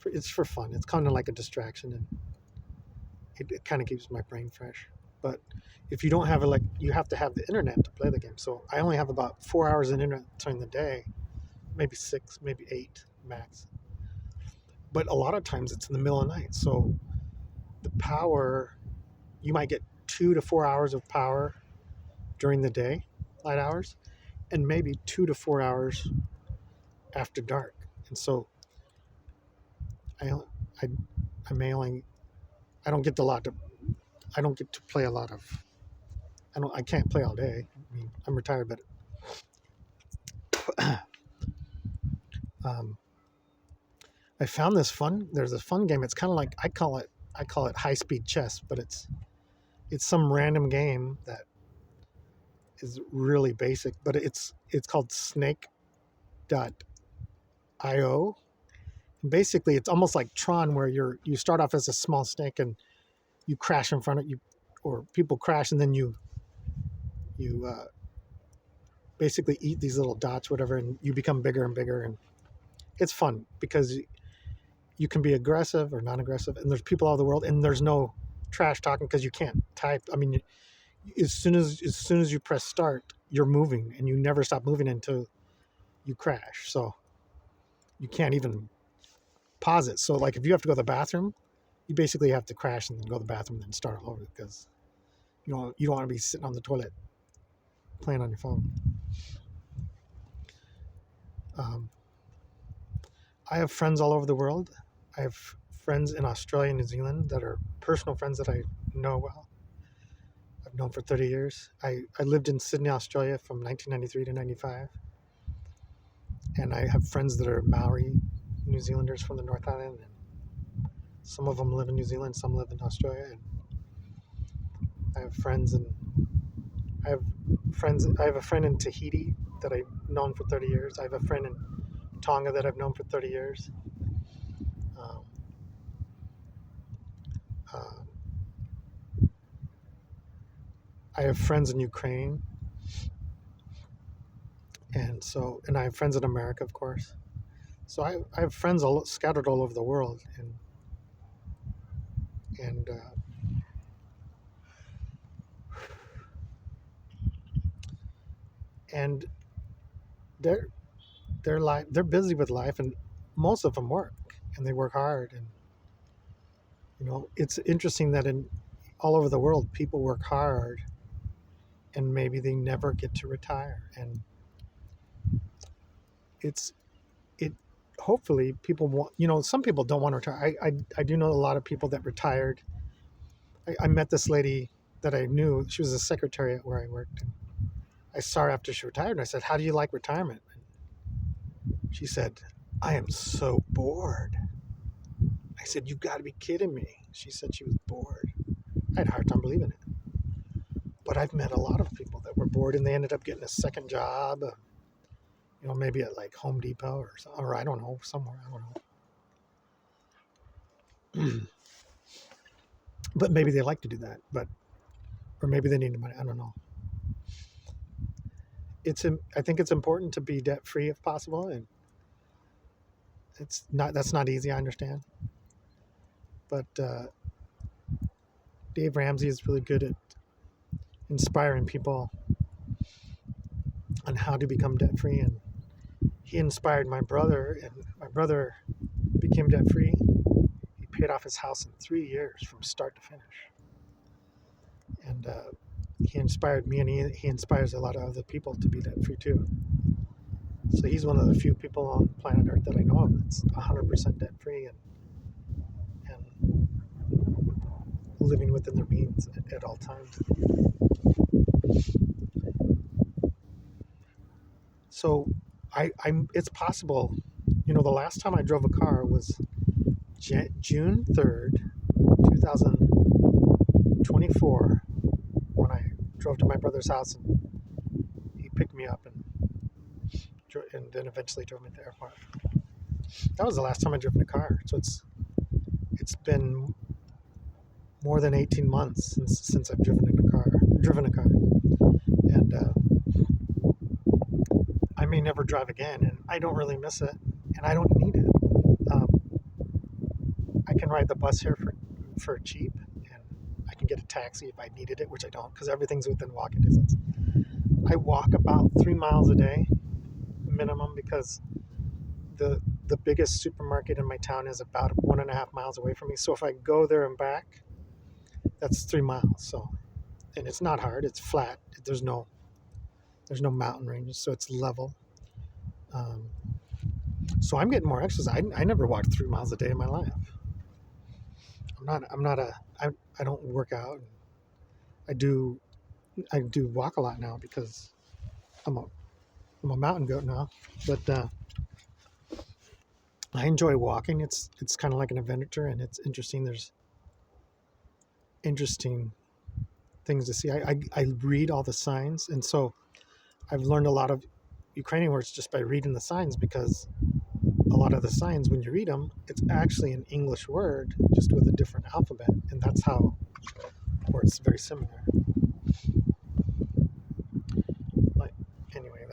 it's for fun. It's kind of like a distraction, and it kind of keeps my brain fresh. But if you don't have you have to have the internet to play the game. So I only have about 4 hours of internet during the day, maybe 6, maybe 8 max. But a lot of times it's in the middle of the night. So the power, you might get 2 to 4 hours of power during the day, light hours, and maybe 2 to 4 hours after dark. And so I I, I may only I don't get I don't get to play a lot of I can't play all day. I mean, I'm retired, but um, I found there's a fun game. It's kind of like I call it high speed chess, but it's some random game that is really basic, but it's called Snake.io. And basically, it's almost like Tron, where you start off as a small snake and you crash in front of you, or people crash, and then you basically eat these little dots, whatever, and you become bigger and bigger, and it's fun because you can be aggressive or non-aggressive, and there's people all over the world, and there's no trash talking because you can't type. I mean, as soon as you press start, you're moving, and you never stop moving until you crash. So you can't even pause it. So like if you have to go to the bathroom, you basically have to crash and then go to the bathroom and then start all over because you don't want to be sitting on the toilet playing on your phone. Um, I have friends all over the world. I have friends in Australia and New Zealand that are personal friends that I know well. I've known for 30 years. I lived in Sydney, Australia from 1993 to 95. And I have friends that are Maori New Zealanders from the North Island. And some of them live in New Zealand, some live in Australia. And I have friends in I have I have a friend in Tahiti that I've known for 30 years. I have a friend in Tonga that I've known for 30 years. Um, uh, I have friends in Ukraine, and I have friends in America, of course. So I have friends scattered all over the world, and and they're they're busy with life, and most of them work, and they work hard, and it's interesting that in all over the world people work hard, and maybe they never get to retire, and it's it hopefully people want, some people don't want to retire. I do know a lot of people that retired. I met this lady that I knew. She was a secretary at where I worked, and I saw her after she retired, and I said, how do you like retirement? And she said, I am so bored. I said, you've got to be kidding me. She said she was bored. I had a hard time believing it, but I've met a lot of people that were bored and they ended up getting a second job, maybe at like Home Depot or I don't know, somewhere, I don't know. But maybe they like to do that, or maybe they need the money. I don't know. I think it's important to be debt free if possible, and that's not easy. I understand, but Dave Ramsey is really good at inspiring people on how to become debt free, and he inspired my brother, and my brother became debt free. He paid off his house in 3 years from start to finish, and he inspired me, and he inspires a lot of other people to be debt free too. So he's one of the few people on planet Earth that I know of that's 100% debt free and living within their means at all times. So it's possible. The last time I drove a car was June 3rd, 2024, when I drove to my brother's house and he picked me up and then eventually drove me to the airport. That was the last time I drove in a car. So it's been more than 18 months since I've driven a car. And I may never drive again, and I don't really miss it, and I don't need it. I can ride the bus here for cheap, and I can get a taxi if I needed it, which I don't, because everything's within walking distance. I walk about 3 miles a day minimum, because the biggest supermarket in my town is about 1.5 miles away from me. So if I go there and back, that's 3 miles. So, and it's not hard. It's flat. There's no mountain ranges, so it's level. So I'm getting more exercise. I never walked 3 miles a day in my life. I don't work out. I do walk a lot now because I'm a mountain goat now. But I enjoy walking. It's kind of like an adventure, and it's interesting. There's interesting things to see. I read all the signs, and so I've learned a lot of Ukrainian words just by reading the signs, because a lot of the signs, when you read them, it's actually an English word just with a different alphabet, and that's how, or it's very similar. Like, anyway,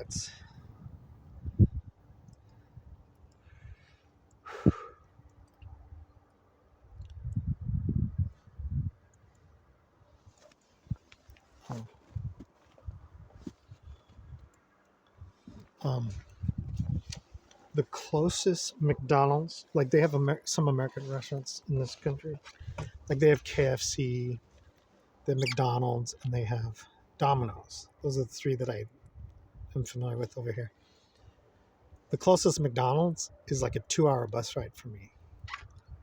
Um, the closest McDonald's, like they have some American restaurants in this country, like they have KFC, they have McDonald's, and they have Domino's. Those are the three that I am familiar with over here. The closest McDonald's is like a 2-hour bus ride for me,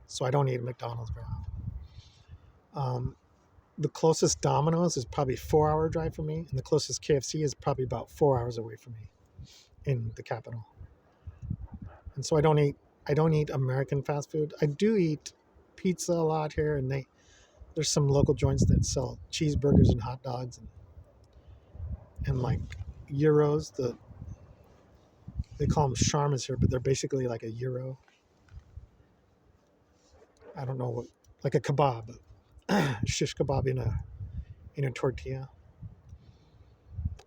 so I don't eat McDonald's very often. The closest Domino's is probably a 4-hour drive for me, and the closest KFC is probably about 4 hours away from me in the capital. And so I don't eat American fast food. I do eat pizza a lot here, and there's some local joints that sell cheeseburgers and hot dogs and like gyros. They call them shawarmas here, but they're basically like a gyro. I don't know what, like a kebab, shish kebab in a tortilla,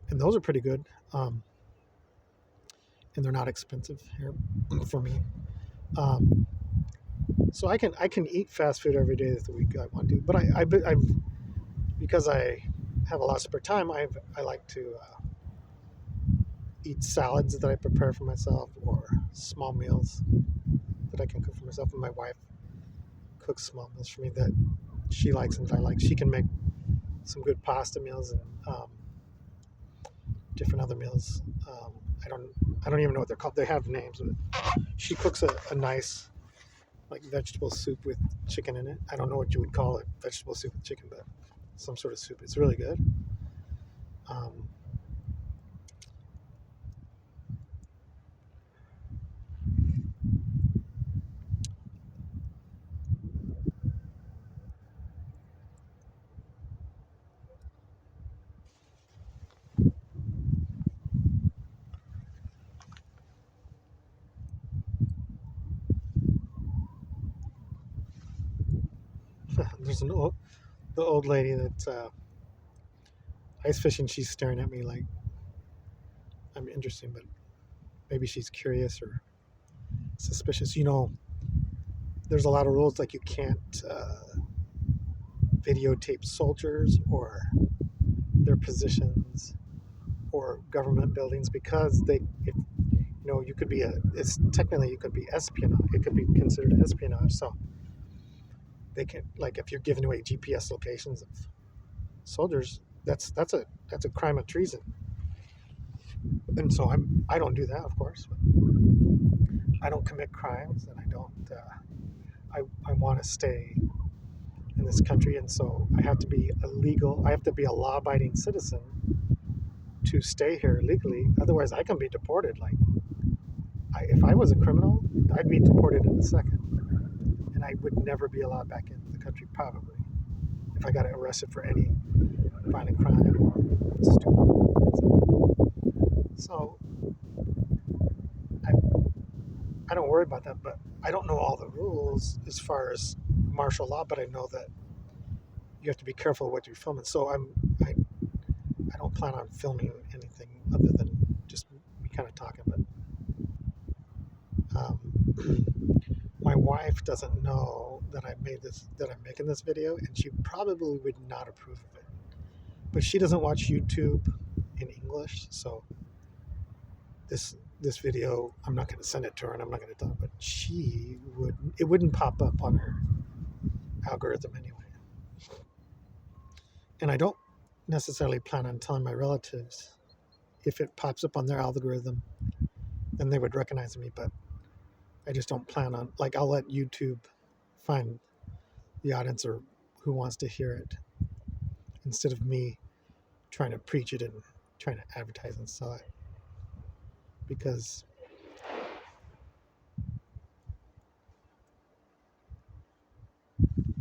and those are pretty good. And they're not expensive here for me. So I can eat fast food every day of the week I want to, but I've because I have a lot of spare time. I like to eat salads that I prepare for myself, or small meals that I can cook for myself. And my wife cooks small meals for me that she likes and that I like. She can make some good pasta meals and different other meals. I don't even know what they're called. They have names. But she cooks a nice like vegetable soup with chicken in it. I don't know what you would call it, vegetable soup with chicken, but some sort of soup. It's really good. There's the old lady that's ice fishing. She's staring at me like I'm interesting, but maybe she's curious or suspicious. There's a lot of rules, like you can't videotape soldiers or their positions or government buildings, because you could be it's technically you could be espionage. It could be considered espionage. So they can, like, if you're giving away GPS locations of soldiers, that's a crime of treason. And so I don't do that, of course. I don't commit crimes, and I don't. I want to stay in this country, and so I have to be I have to be a law-abiding citizen to stay here legally. Otherwise, I can be deported. Like, if I was a criminal, I'd be deported in a second, and I would never be allowed back into the country, probably, if I got arrested for any violent crime or stupid. So I don't worry about that, but I don't know all the rules as far as martial law, but I know that you have to be careful what you're filming. So I don't plan on filming anything other than just me kind of talking. But my wife doesn't know that I'm making this video, and she probably would not approve of it. But she doesn't watch YouTube in English, so this video, I'm not going to send it to her, and I'm not going to tell her, but it wouldn't pop up on her algorithm anyway. And I don't necessarily plan on telling my relatives. If it pops up on their algorithm, then they would recognize me, but I just don't plan on, like, I'll let YouTube find the audience or who wants to hear it, instead of me trying to preach it and trying to advertise and sell it, because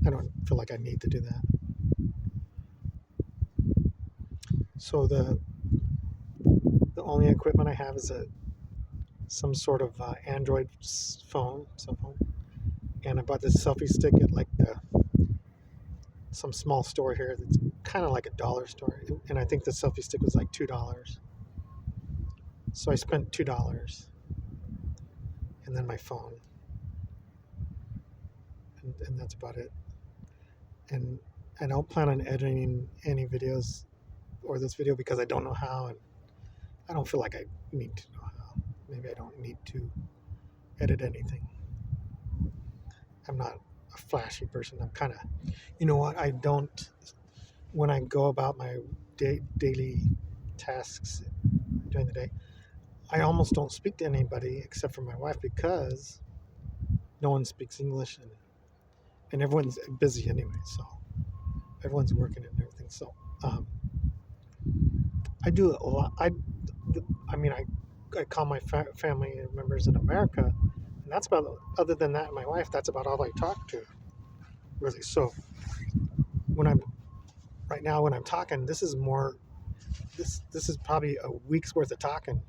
I don't feel like I need to do that. So the only equipment I have is some sort of Android cell phone, and I bought this selfie stick at like some small store here that's kind of like a dollar store, and I think the selfie stick was like $2. So I spent $2, and then my phone, and that's about it. And I don't plan on editing any videos or this video, because I don't know how, and I don't feel like I need to know how. maybe I don't need to edit anything. I'm not a flashy person. I'm kind of, you know what? I don't, when I go about my daily tasks during the day, I almost don't speak to anybody except for my wife because no one speaks English and everyone's busy anyway. So everyone's working and everything. So um, I do a lot. I mean, I call my family members in America, and that's about. Other than that, my wife. That's about all I talk to, really. So when I'm right now when I'm talking, this is more. This is probably a week's worth of talking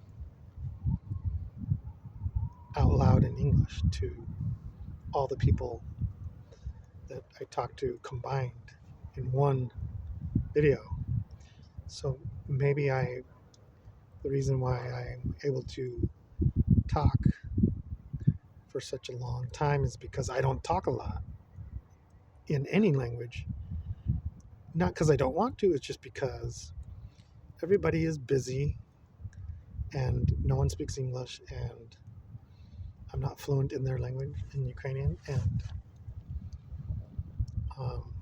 out loud in English to all the people that I talk to combined in one video. So maybe the reason why I'm able to talk for such a long time is because I don't talk a lot in any language. Not because I don't want to, it's just because everybody is busy and no one speaks English and I'm not fluent in their language, in Ukrainian. Um,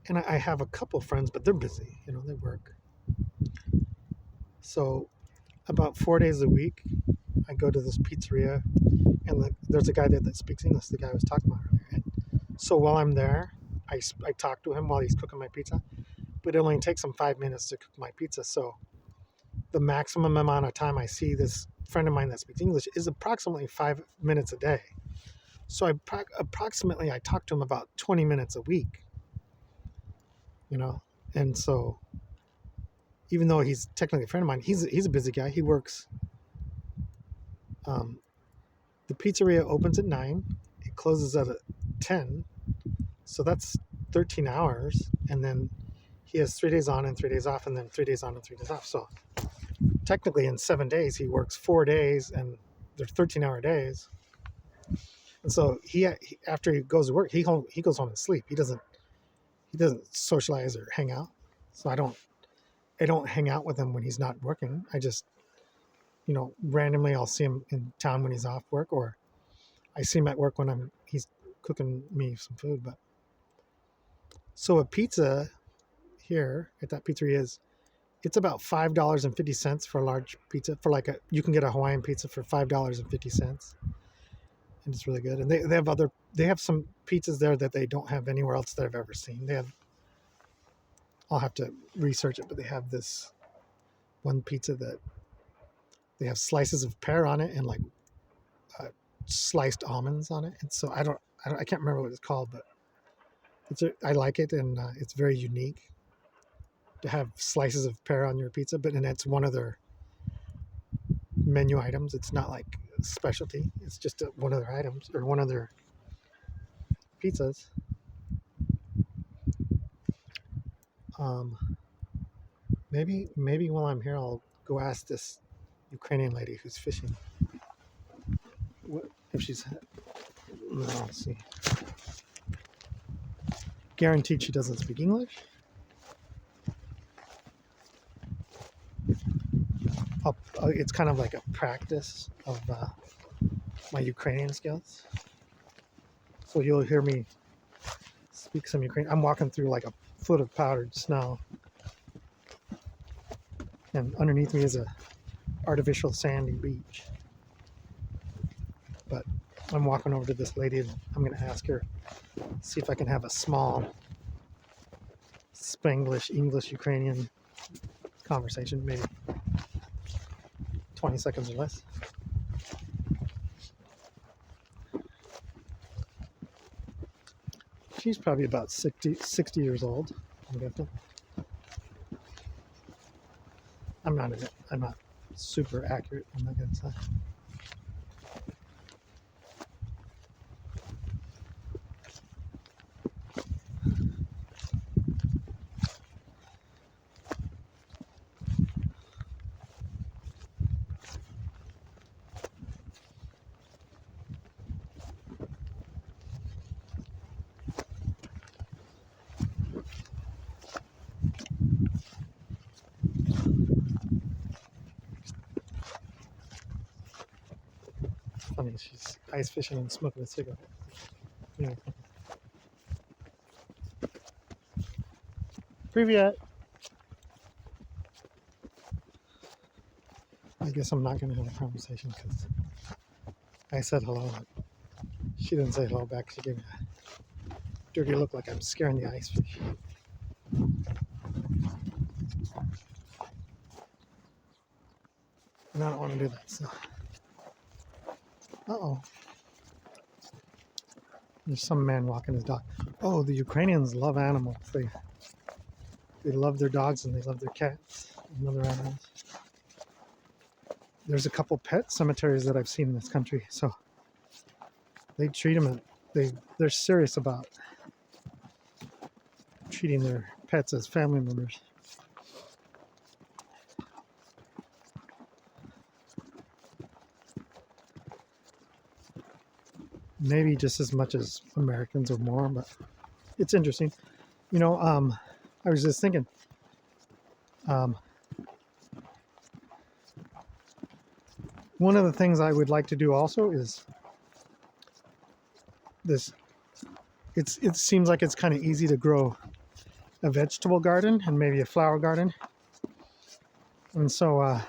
and I have a couple friends, but they're busy, they work. So about 4 days a week, I go to this pizzeria and there's a guy there that speaks English, the guy I was talking about earlier. And so while I'm there, I talk to him while he's cooking my pizza, but it only takes him 5 minutes to cook my pizza. So the maximum amount of time I see this friend of mine that speaks English is approximately 5 minutes a day. So approximately I talk to him about 20 minutes a week, and so even though he's technically a friend of mine, he's a busy guy. He works. The pizzeria opens at 9, it closes at 10, so that's 13 hours, and then he has 3 days on and 3 days off, and then 3 days on and 3 days off. So technically in 7 days he works 4 days, and they're 13-hour days. And so he after he goes to work, he goes home and sleep. He doesn't socialize or hang out. So I don't hang out with him when he's not working. I just randomly I'll see him in town when he's off work, or I see him at work when he's cooking me some food. But so a pizza here at that pizzeria it's about $5.50 for a large pizza. For you can get a Hawaiian pizza for $5.50, and it's really good. And they have some pizzas there that they don't have anywhere else that I've ever seen. I'll have to research it, but they have this one pizza that they have slices of pear on it and sliced almonds on it. And so I can't remember what it's called, but I like it, and it's very unique to have slices of pear on your pizza. And it's one of their menu items. It's not like a specialty. It's just one of their items or one of their pizzas. Maybe while I'm here, I'll go ask this Ukrainian lady who's fishing if she's. No, I'll see. Guaranteed she doesn't speak English. It's kind of like a practice of my Ukrainian skills. So you'll hear me speak some Ukrainian. I'm walking through like a foot of powdered snow, and underneath me is a artificial sandy beach. But I'm walking over to this lady, and I'm going to ask her, see if I can have a small Spanglish, English, Ukrainian conversation, maybe 20 seconds or less. She's probably about 60 years old, I'm guessing. I'm not super accurate, I'm not going to say. funny. She's ice fishing and smoking a cigarette. Yeah. Привет. I guess I'm not going to have a conversation because I said hello. She didn't say hello back. She gave me a dirty look like I'm scaring the ice fish. And I don't want to do that. So, uh-oh. There's some man walking his dog. Oh, the Ukrainians love animals. They love their dogs and they love their cats and other animals. There's a couple pet cemeteries that I've seen in this country, so they treat them. They're serious about treating their pets as family members. Maybe just as much as Americans or more, but it's interesting. You know, I was just thinking, one of the things I would like to do also is this. It seems like it's kind of easy to grow a vegetable garden and maybe a flower garden. And so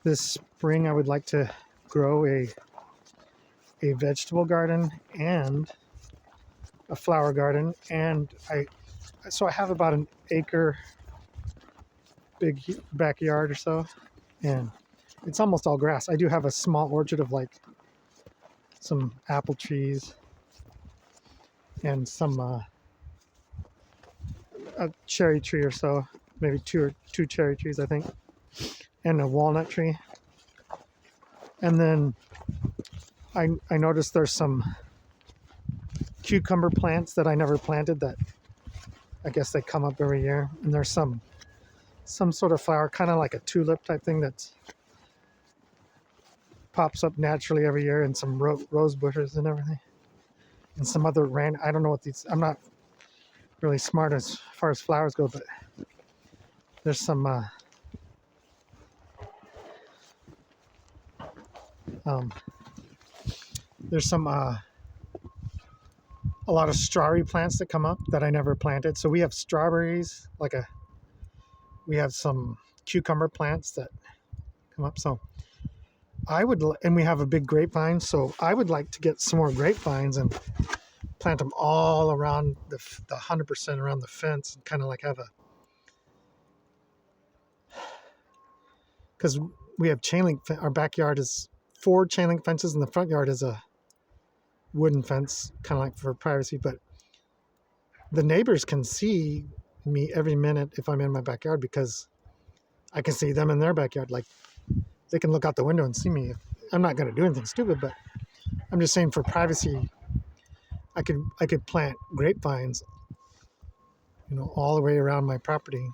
this spring I would like to grow a vegetable garden and a flower garden, and I have about an acre big backyard or so, and it's almost all grass. I do have a small orchard of like some apple trees and some a cherry tree or so, maybe two cherry trees I think, and a walnut tree. And then I noticed there's some cucumber plants that I never planted that I guess they come up every year, and there's some sort of flower, kind of like a tulip type thing that pops up naturally every year, and some rose bushes and everything, and some other I don't know what these. I'm not really smart as far as flowers go, but there's some a lot of strawberry plants that come up that I never planted. So we have strawberries, we have some cucumber plants that come up. So and we have a big grapevine. So I would like to get some more grapevines and plant them all around the 100% around the fence, and kind of like have because we have chain link. Our backyard is 4 chain link fences, and the front yard is a wooden fence, kind of like for privacy. But the neighbors can see me every minute if I'm in my backyard, because I can see them in their backyard. Like, they can look out the window and see me. I'm not going to do anything stupid, but I'm just saying for privacy, I could plant grapevines, all the way around my property,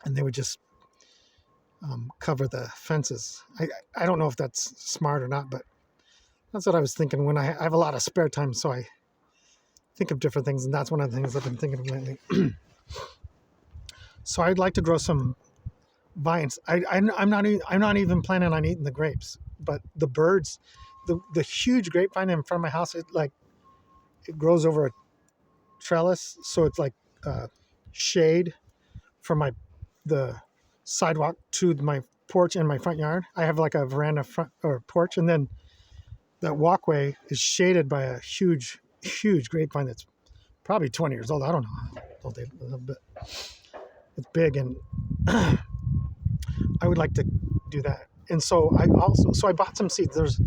and they would just cover the fences. I don't know if that's smart or not, but that's what I was thinking when I have a lot of spare time, so I think of different things, and that's one of the things I've been thinking of lately. So I'd like to grow some vines. I'm not even planning on eating the grapes, but the birds, the huge grapevine in front of my house, it grows over a trellis, so it's like shade from the sidewalk to my porch and my front yard. I have like a veranda front or porch, and then that walkway is shaded by a huge grapevine that's probably 20 years old. I don't know how old they are, but it's big, and I would like to do that. And so I bought some seeds. There's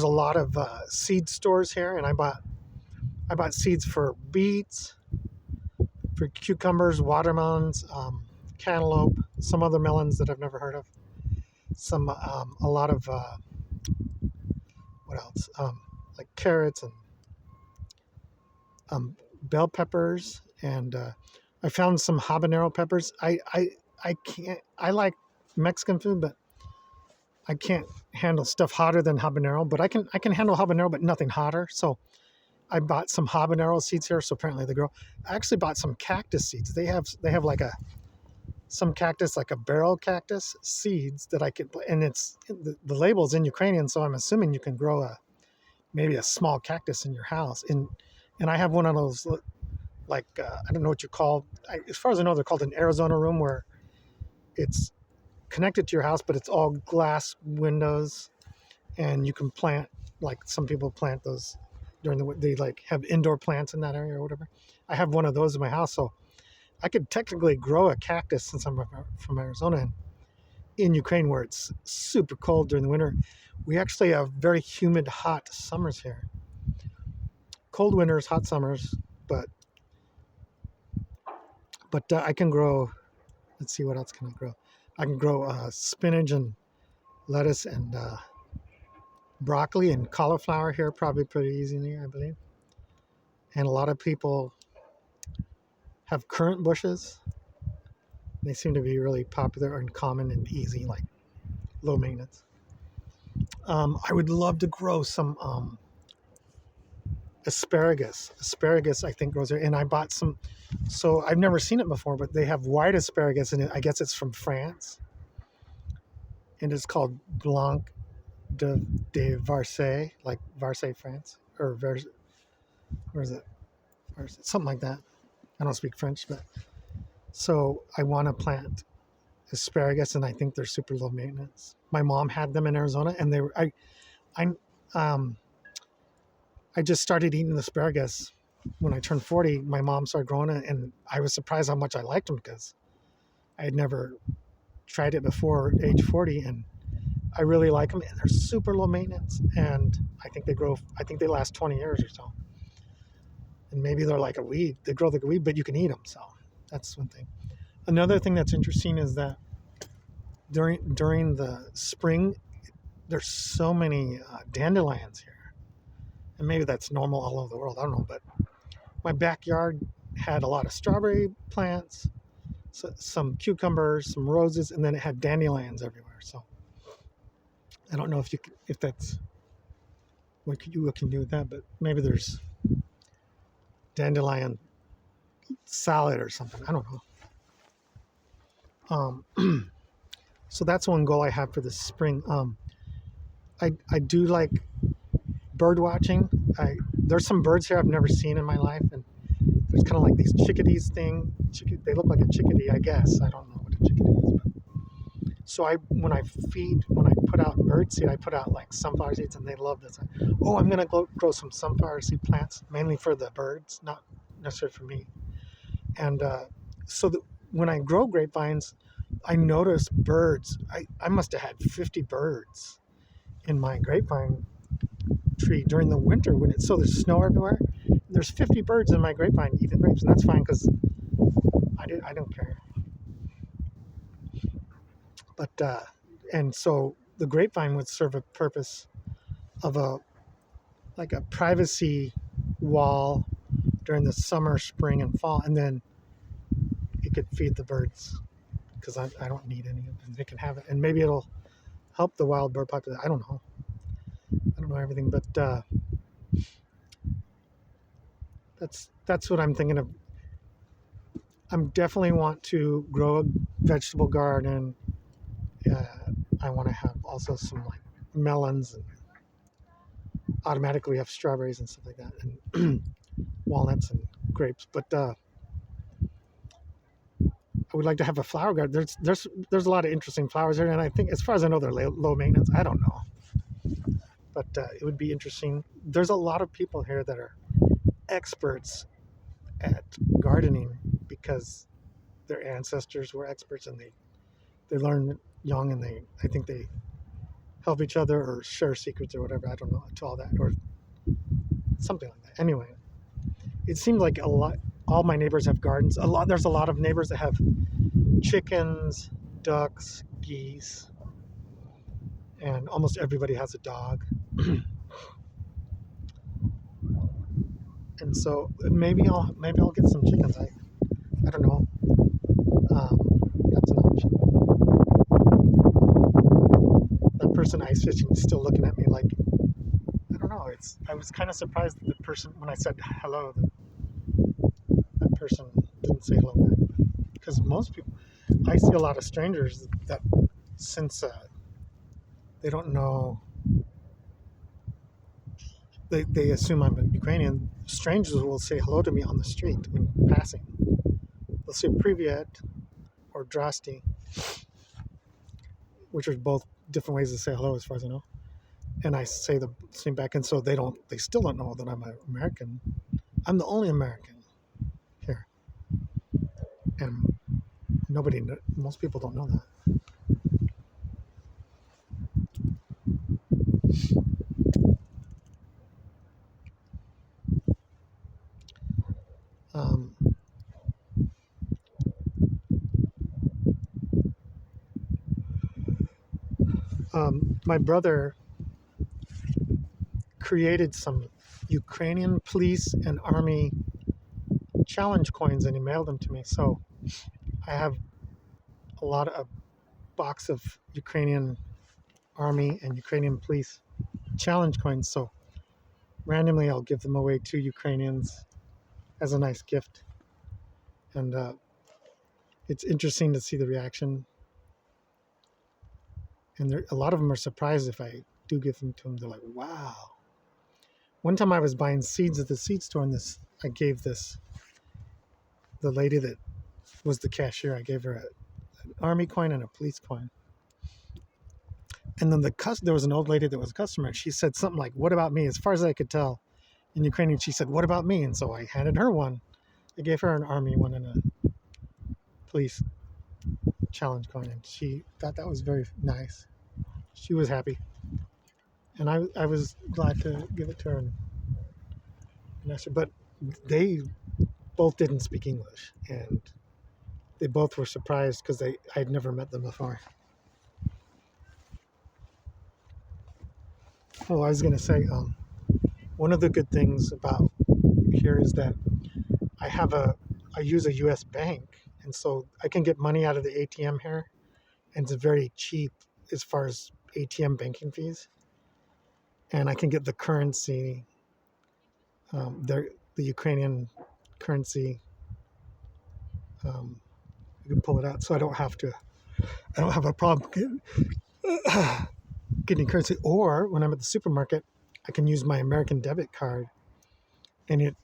a lot of seed stores here, and I bought seeds for beets, for cucumbers, watermelons, cantaloupe, some other melons that I've never heard of. A lot of what else? Like carrots and bell peppers, and I found some habanero peppers. I like Mexican food, but I can't handle stuff hotter than habanero. But I can handle habanero, but nothing hotter. So I bought some habanero seeds here. So apparently they grow. I actually bought some cactus seeds. They have like some cactus, like a barrel cactus, seeds that I could, and the label's in Ukrainian, so I'm assuming you can grow maybe a small cactus in your house. And I have one of those, like, I don't know what you call, as far as I know, they're called an Arizona room, where it's connected to your house, but it's all glass windows, and you can plant, like some people plant those they like have indoor plants in that area or whatever. I have one of those in my house, so I could technically grow a cactus since I'm from Arizona. And in Ukraine, where it's super cold during the winter, we actually have very humid, hot summers here. Cold winters, hot summers, but I can grow. Let's see, what else can I grow? I can grow spinach and lettuce and broccoli and cauliflower here, probably pretty easily, I believe. And a lot of people have currant bushes. They seem to be really popular and common and easy, like low maintenance. I would love to grow some asparagus. Asparagus, I think, grows there. And I bought some. So I've never seen it before, but they have white asparagus in it. I guess it's from France. And it's called Blanc de Varsailles, like Marseille, France, or where is it? Something like that. I don't speak French, but so I want to plant asparagus, and I think they're super low maintenance. My mom had them in Arizona, and they were I just started eating asparagus when I turned 40. My mom started growing it, and I was surprised how much I liked them, because I had never tried it before age 40, and I really like them, and they're super low maintenance, and I think they last 20 years or so. And maybe they're like a weed. They grow like a weed, but you can eat them, so that's one thing. Another thing that's interesting is that during the spring, there's so many dandelions here, and maybe that's normal all over the world. I don't know, but my backyard had a lot of strawberry plants, some cucumbers, some roses, and then it had dandelions everywhere. So I don't know if that's what you can do with that, but maybe there's dandelion salad or something. I don't know. So that's one goal I have for this spring. I do like bird watching. There's some birds here I've never seen in my life, and there's kind of like these chickadees thing. They look like a chickadee, I guess. I don't know what a chickadee is. But. So when I put out bird seed, I put out like sunflower seeds, and they love this. Oh, I'm gonna grow some sunflower seed plants, mainly for the birds, not necessarily for me. And when I grow grapevines, I notice birds. I must have had 50 birds in my grapevine tree during the winter so there's snow everywhere. There's 50 birds in my grapevine eating grapes, and that's fine, because I don't care. But and so the grapevine would serve a purpose of a privacy wall during the summer, spring, and fall, and then it could feed the birds, because I don't need any of them. They can have it, and maybe it'll help the wild bird population. I don't know everything, but that's what I'm thinking of. I'm definitely want to grow a vegetable garden. I want to have also some like melons, and automatically have strawberries and stuff like that, and walnuts and grapes. But I would like to have a flower garden. There's a lot of interesting flowers here, and I think, as far as I know, they're low maintenance. I don't know, but it would be interesting. There's a lot of people here that are experts at gardening, because their ancestors were experts, and they learn young, and I think they help each other or share secrets or whatever. I don't know, to all that, or something like that. Anyway, it seems like all my neighbors have gardens. There's a lot of neighbors that have chickens, ducks, geese, and almost everybody has a dog. And so maybe I'll get some chickens. I don't know. That's an option. That person ice fishing is still looking at me like, I don't know. I was kind of surprised that the person, when I said hello, that person didn't say hello back. Because most people, I see a lot of strangers that since they don't know, they assume I'm a Ukrainian. Strangers will say hello to me on the street when passing. They'll say "Privyet" or "Zdrasty," which are both different ways to say hello, as far as I know. And I say the same back, and so they still don't know that I'm an American. I'm the only American here, and most people don't know that. Um, my brother created some Ukrainian police and army challenge coins, and he mailed them to me. So I have a box of Ukrainian army and Ukrainian police challenge coins. So randomly, I'll give them away to Ukrainians as a nice gift, and it's interesting to see the reaction. And a lot of them are surprised if I do give them to them. They're like, "Wow!" One time I was buying seeds at the seed store, and I gave the lady that was the cashier. I gave her an army coin and a police coin. And then there was an old lady that was a customer. She said something like, "What about me?" As far as I could tell, in Ukrainian, she said, "What about me?" And so I handed her one. I gave her an army one and a police challenge coin, and she thought that was very nice. She was happy, and I was glad to give it to her and ask her. But they both didn't speak English, and they both were surprised because I'd never met them before. Oh, I was going to say, one of the good things about here is that I use a U.S. bank, and so I can get money out of the ATM here, and it's very cheap as far as ATM banking fees. And I can get the currency, the Ukrainian currency. You can pull it out, so I don't have a problem getting currency. Or when I'm at the supermarket, I can use my American debit card, and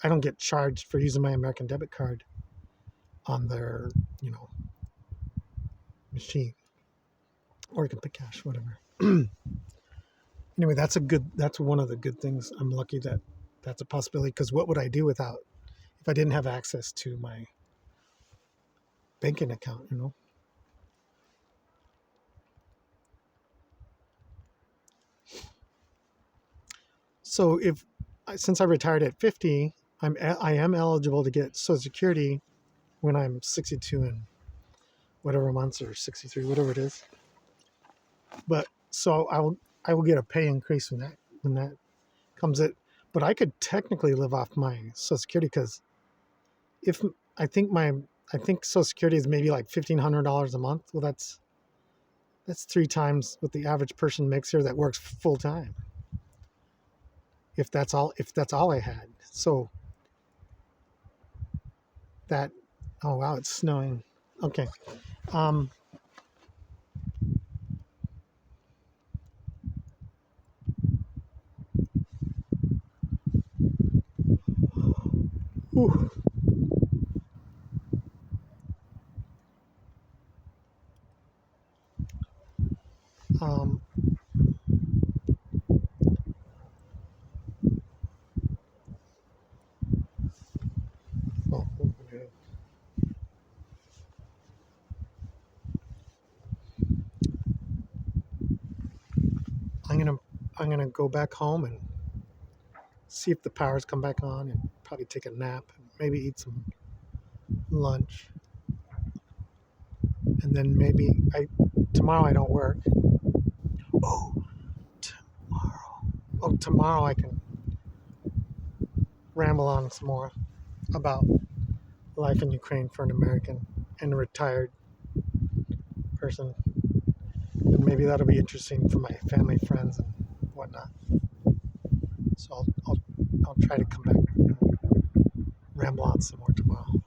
I don't get charged for using my American debit card on their machine, or you can pay cash, whatever. Anyway, that's one of the good things. I'm lucky that that's a possibility, because what would I do if I didn't have access to my banking account, So since I retired at 50, I am eligible to get Social Security when I'm 62 and whatever months, or 63, whatever it is. But so I will get a pay increase when that comes in. But I could technically live off my Social Security, because if I think Social Security is maybe like $1,500 a month. Well, that's 3 times what the average person makes here that works full time. If that's all I had. So that, oh wow, it's snowing. Okay. Whew. Um, oh, okay. I'm gonna go back home and see if the powers come back on, and probably take a nap and maybe eat some lunch. And then maybe tomorrow I don't work. Oh, tomorrow I can ramble on some more about life in Ukraine for an American and a retired person. And maybe that'll be interesting for my family, friends, and whatnot. So I'll try to come back and ramble on some more tomorrow.